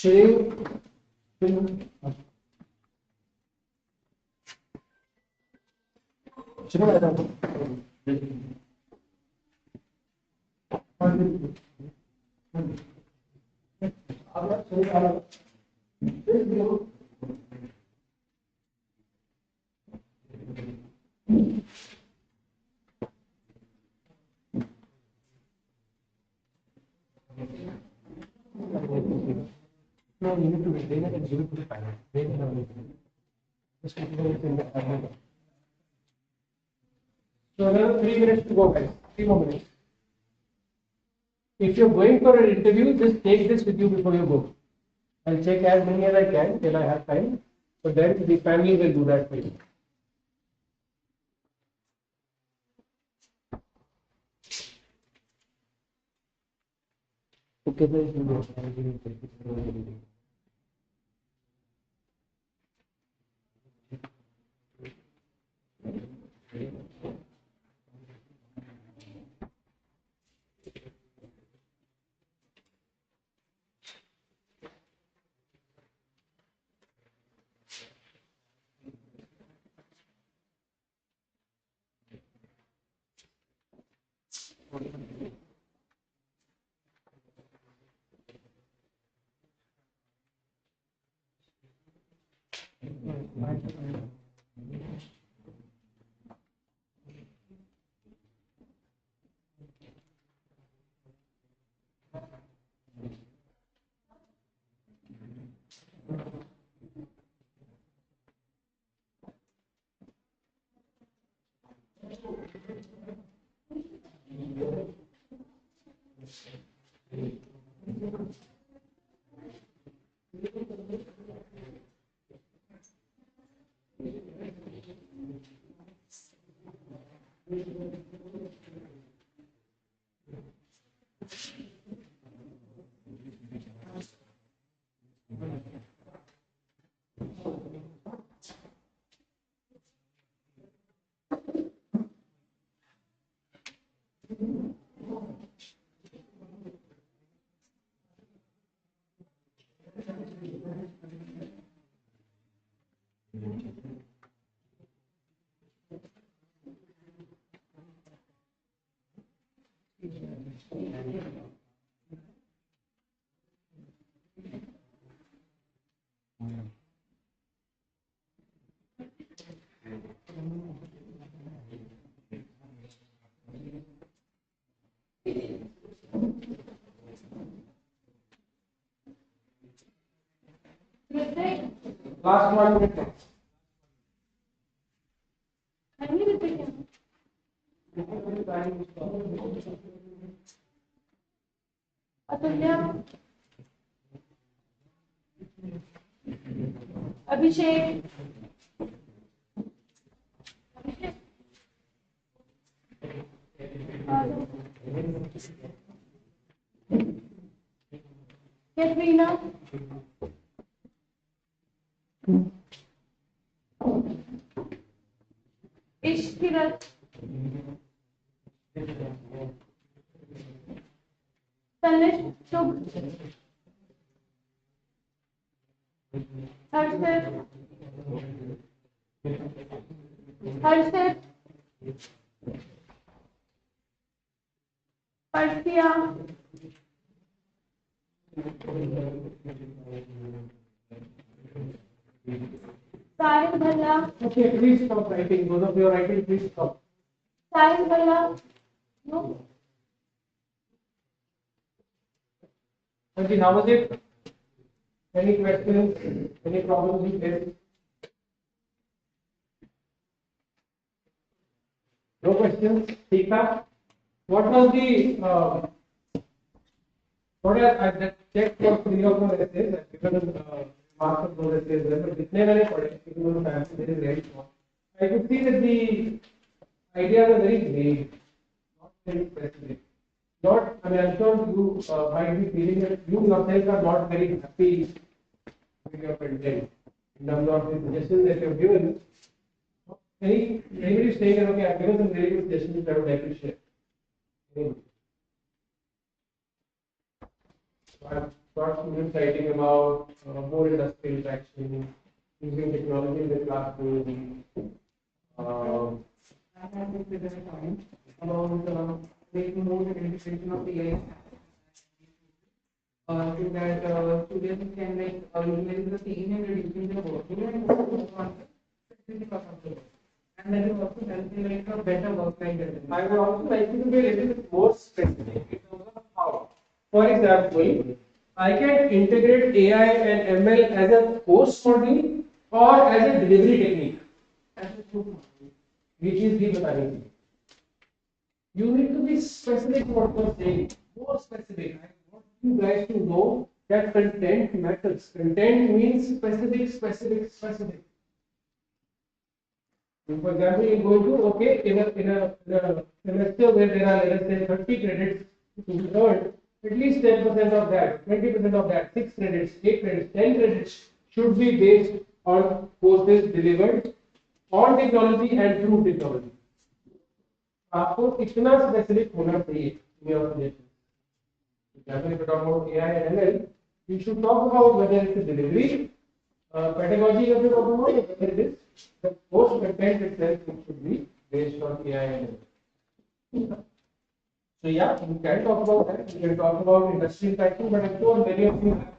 Shave. No, you need to maintain it and give it to the panel. They can have it. Just keep it in the panel. So another 3 minutes to go, guys. 3 more minutes. If you're going for an interview, just take this with you before you go. I'll check as many as I can till I have time. But then the family will do that for you. Okay, Last 1 minute. Can you repeat it? Atulya, Abhishek, Katrina, Ishkirat, Tanishk, Shubh, Harshit, Harshit, Persia, Sahil Bhalla, Okay, please stop writing. Those of you are writing, please stop. Sahil Bhalla, no, Okay, how was it? Any questions? Any problems you face? No questions. ठीक है. What was the what I checked for 3 of your essays? I've given marks of those essays there, but जितने मैंने पढ़े, because of time, there is very small. I could see that the ideas are very vague, not very specific. Not, I mean, I'm sure you might be feeling that you yourself are not very happy with your content in terms of the suggestions that you have given. Anybody is saying that, okay, I've given some very good suggestions which I would like to share. Anybody? So I've got students writing about more industrial interaction, using technology in the classroom. I have this with a point about making more integration of AI so that students can utilize the same and reducing the workload and focus on the specific of the work. And that will also help in a better work-life balance. I would also like you to be a little bit more specific in terms of how. For example, I can integrate AI and ML as a course module or as a delivery technique, which is the बताने. You need to be specific what you are saying, more specific. I want you guys to know that content matters. Content means specific, specific, specific. For example, you go to, okay, in a semester where there are, let us say, 30 credits to be earned, at least 10% of that, 20% of that, 6 credits, 8 credits, 10 credits should be based on courses delivered on technology and through technology. आपको इतना specific होना चाहिए in your suggestions. If you talk about AI and ML, you should talk about whether it's a delivery pedagogy that you're talking about, or whether it is the course content itself which should be based on AI and ML. So yeah, you can talk about that. You can talk about industry interaction, but I'm sure many of you have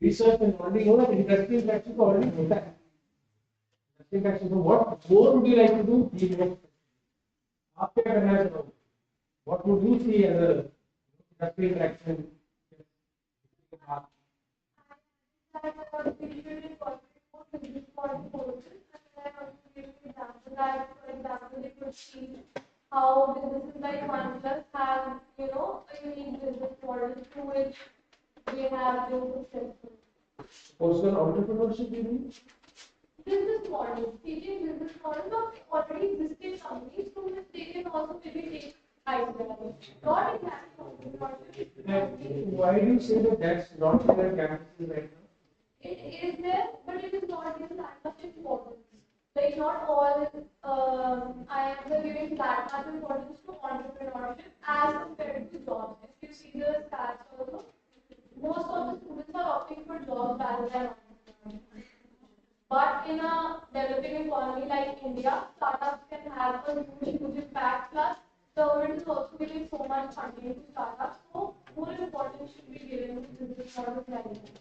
research and already know that industry interaction is already होता है. Industry interaction. So what more would you like to do? Be more specific. आप क्या करना चाहोगे? What would you see as a industry interaction? How businesses like OnePlus have, a unique business models through which they have been successful. Also, entrepreneurship, you mean? Business models, teaching business models of already existing companies through which they can also maybe take ideas. Not exactly entrepreneurship. Why do you say that that's not in the campuses right now? It is there, but it is not given that much importance. Like not all IIMs are giving that much importance to entrepreneurship as compared to jobs. If you see the stats also, most of the students are opting for jobs rather than entrepreneurship. But in a developing economy like India, startups can have a huge impact. Plus, government is also giving so much funding to startups, so more importance should be given to business models like that.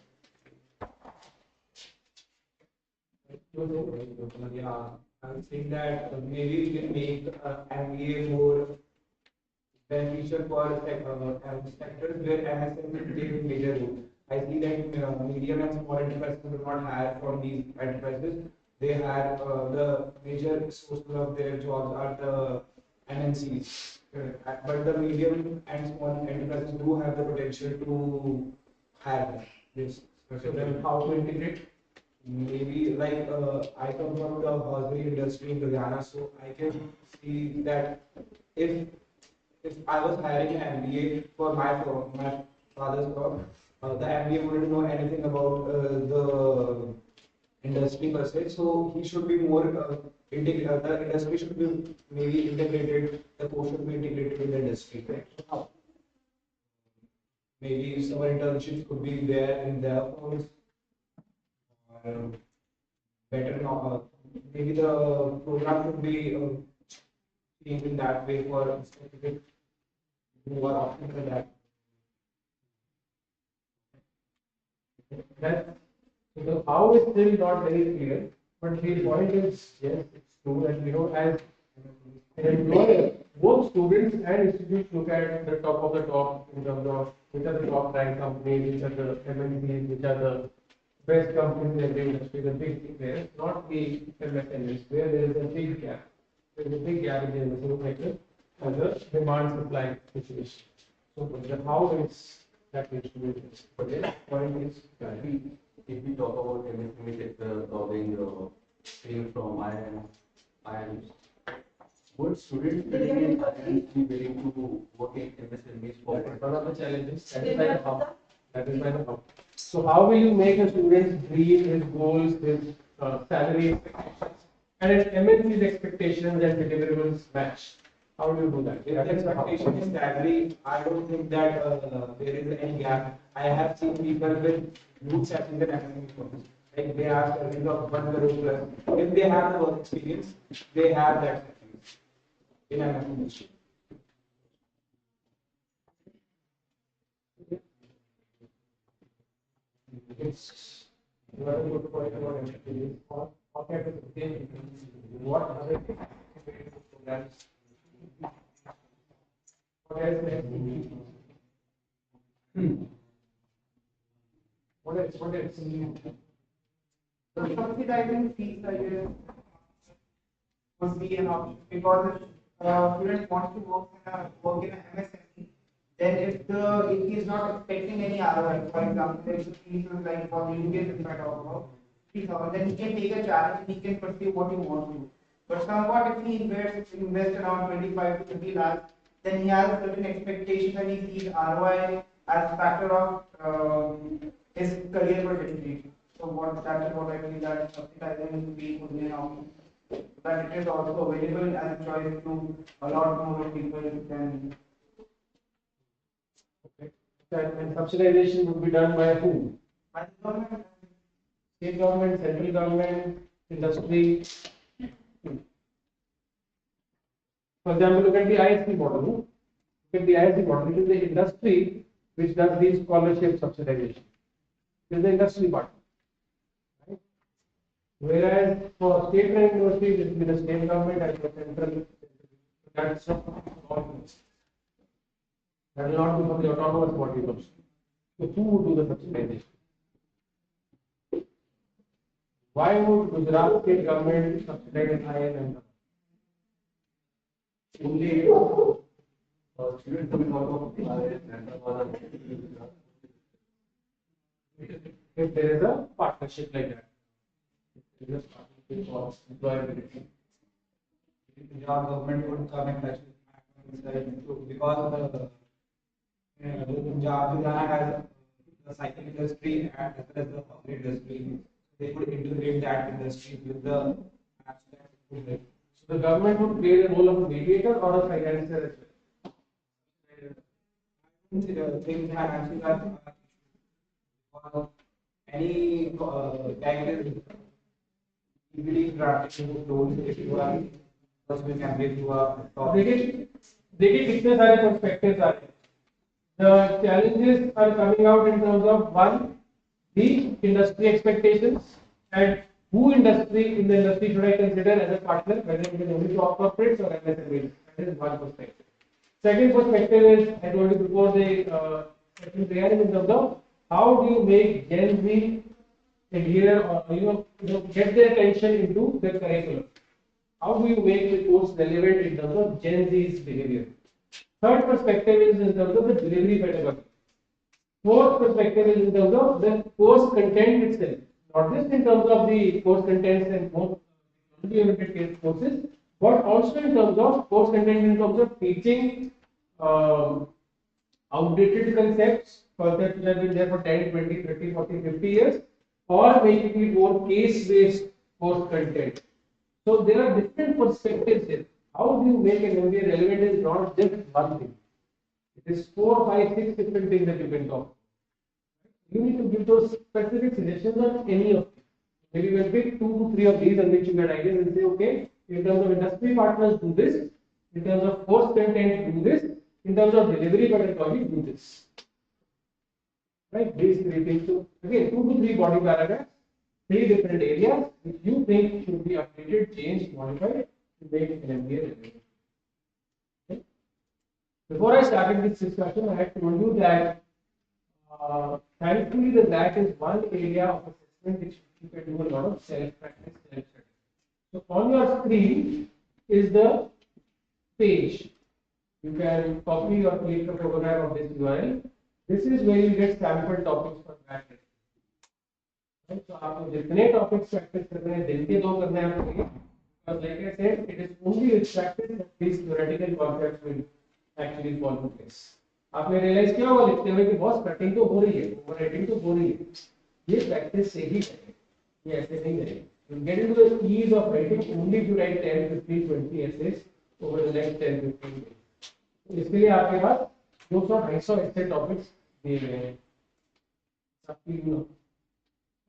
Yeah, I would think that maybe we can make MBA more beneficial for sectors where MSME will play a major role. I see that medium and small enterprises do not hire from these enterprises. They have the major sources of their jobs are the MNCs. But the medium and small enterprises do have the potential to hire this. So then how to integrate? Maybe like I come from the hospitality industry in Guyana, so I can see that if if I was hiring an MBA for my firm, my father's firm, the MBA wouldn't know anything about the industry per se, so he should be more the industry should be maybe integrated, the course should be integrated with the industry. How? Maybe some internships could be there in their firms. Or better now, maybe the program should be changed in that way for specific who are opting for that. That the how is still not very clear, but the point is yes, it's true, and as an employer, both students and institutes look at the top of the top in terms of which are the top ranked companies, which are the MNCs, which are the best companies in every industry, the big players, not the MSMEs, where there is a big gap. There is a big gap in the MSME sector as a demand supply situation. So the how is that needs to be addressed. But then point is, if we talk about MSME sector covering things from IIM, would students studying in IIM be willing to work in MSMEs for? That is one of the challenges. That is why the how. That is why the how. So how will you make a student's dream, his goals, his salary expectations, and his MNC's expectations and deliverables match? How do you do that? If That the is the how. expectation is salary, I don't think that there is any gap. I have seen people with huge salaries in academic firms. Like they have salaries of 1 crore plus. If they have the work experience, they have that salaries in an industry. It's very good point about experience. How can it be? What other programs? What else? What else? What else? So subsidizing fees, I guess, would be an option because if student wants to work in an MSME, then if he is not expecting any ROI, for example, if the fees is like for the UPS if I talk about, 3,000, then he can take a challenge and he can pursue what he wants to do. But somewhat if he invest around 25 to 30 lakhs, then he has certain expectations and he sees ROI as factor of his career trajectory. So that is what I feel that subsidizing fee would be an option. That it is also available as a choice to a lot more people than. And subsidization would be done by whom? By the government. State government, central government, industry. For example, look at the ISP model. Look at the ISP model. It is the industry which does the scholarship subsidization. It is the industry part. Right? Whereas for state and universities, it will be the state government and the central. That's not government. That will not be for the autonomous bodies also. So who would do the subsidization? Why would Gujarat state government subsidize IIM? Only Students will talk about IIM and other. If there is a partnership like that, if there is a partnership for employability. Your government would come and touch because Punjab has the cycle industry and as well as the housing industry. They would integrate that industry with the aspect. So the government would play the role of a mediator or a financier as well. Things have actually any bank is easily drafted loans if you are we can give you a देखिए कितने सारे perspectives आ रहे हैं. The challenges are coming out in terms of one, the industry expectations and who industry in the industry should I consider as a partner, whether it is only top corporates or MSMEs. That is one perspective. Second perspective is, I told you before the session there, in terms of how do you make Gen Z adhere or get their attention into the curriculum. How do you make the course relevant in terms of Gen Z's behavior? Third perspective is in terms of the delivery pedagogy. Fourth perspective is in terms of the course content itself, not just in terms of the course contents and more oriented courses, but also in terms of course content in terms of teaching outdated concepts which have been there for 10, 20, 30, 40, 50 years, or making it more case-based course content. So there are different perspectives here. How do you make an MBA relevant is not just one thing. It is 4, 5, 6 different things that you can talk. You need to give those specific suggestions on any of them. Maybe we'll pick 2 to 3 of these and which you get ideas and say, okay, in terms of industry partners do this, in terms of course content do this, in terms of delivery pedagogy do this. Right? These 3 things. So again, 2 to 3 body paragraphs, 3 different areas which you think should be updated, changed, modified to make an MBA relevant. Okay? Before I started this discussion, I had told you that thankfully the NMAT is one area of assessment which you can do a lot of self-practice, self-study. So on your screen is the page. You can copy or click the photograph of this URL. This is where you get sample topics for NMAT. Right? So आपको जितने topics practice करने हैं दिन के 2 करने हैं आपको. Because like I said, it is only with practice that these theoretical concepts will actually fall into place. आपने realize किया होगा लिखते हुए कि बहुत कटिंग तो हो रही है, ओवरराइटिंग तो हो रही है. ये practice से ही करें. ये ऐसे नहीं करें. You get into the ease of writing only if you write 10, 15, 20 essays over the next 10, 15 days. इसके लिए आपके पास 200-250 ऐसे टॉपिक्स दिए गए हैं. सबकी you know.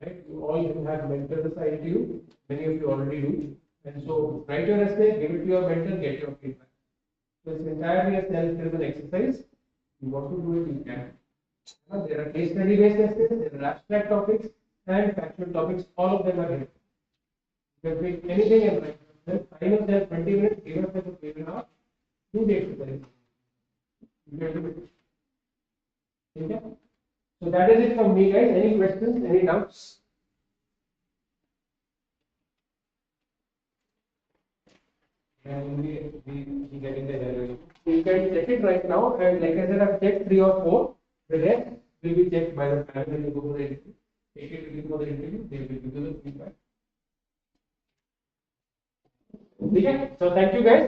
Right? You all have mentors assigned to you. Many of you already do. And so write your essay, give it to your mentor, get your feedback. So it's entirely a self-driven exercise. You want to do it, you can. There are case study based essays, there are abstract topics and factual topics. All of them are here. You can pick anything and write. Then time yourself 20 minutes, give yourself a paper now, do the exercise. You can do it. Okay? So that is it from me, guys. Any questions? Any doubts? and we getting the evaluation. You can check it right now, and like I said, I've checked 3 or 4. The rest will be checked by the panel when you go for the interview. Take it before the interview, they will give you the feedback. Okay, so thank you guys.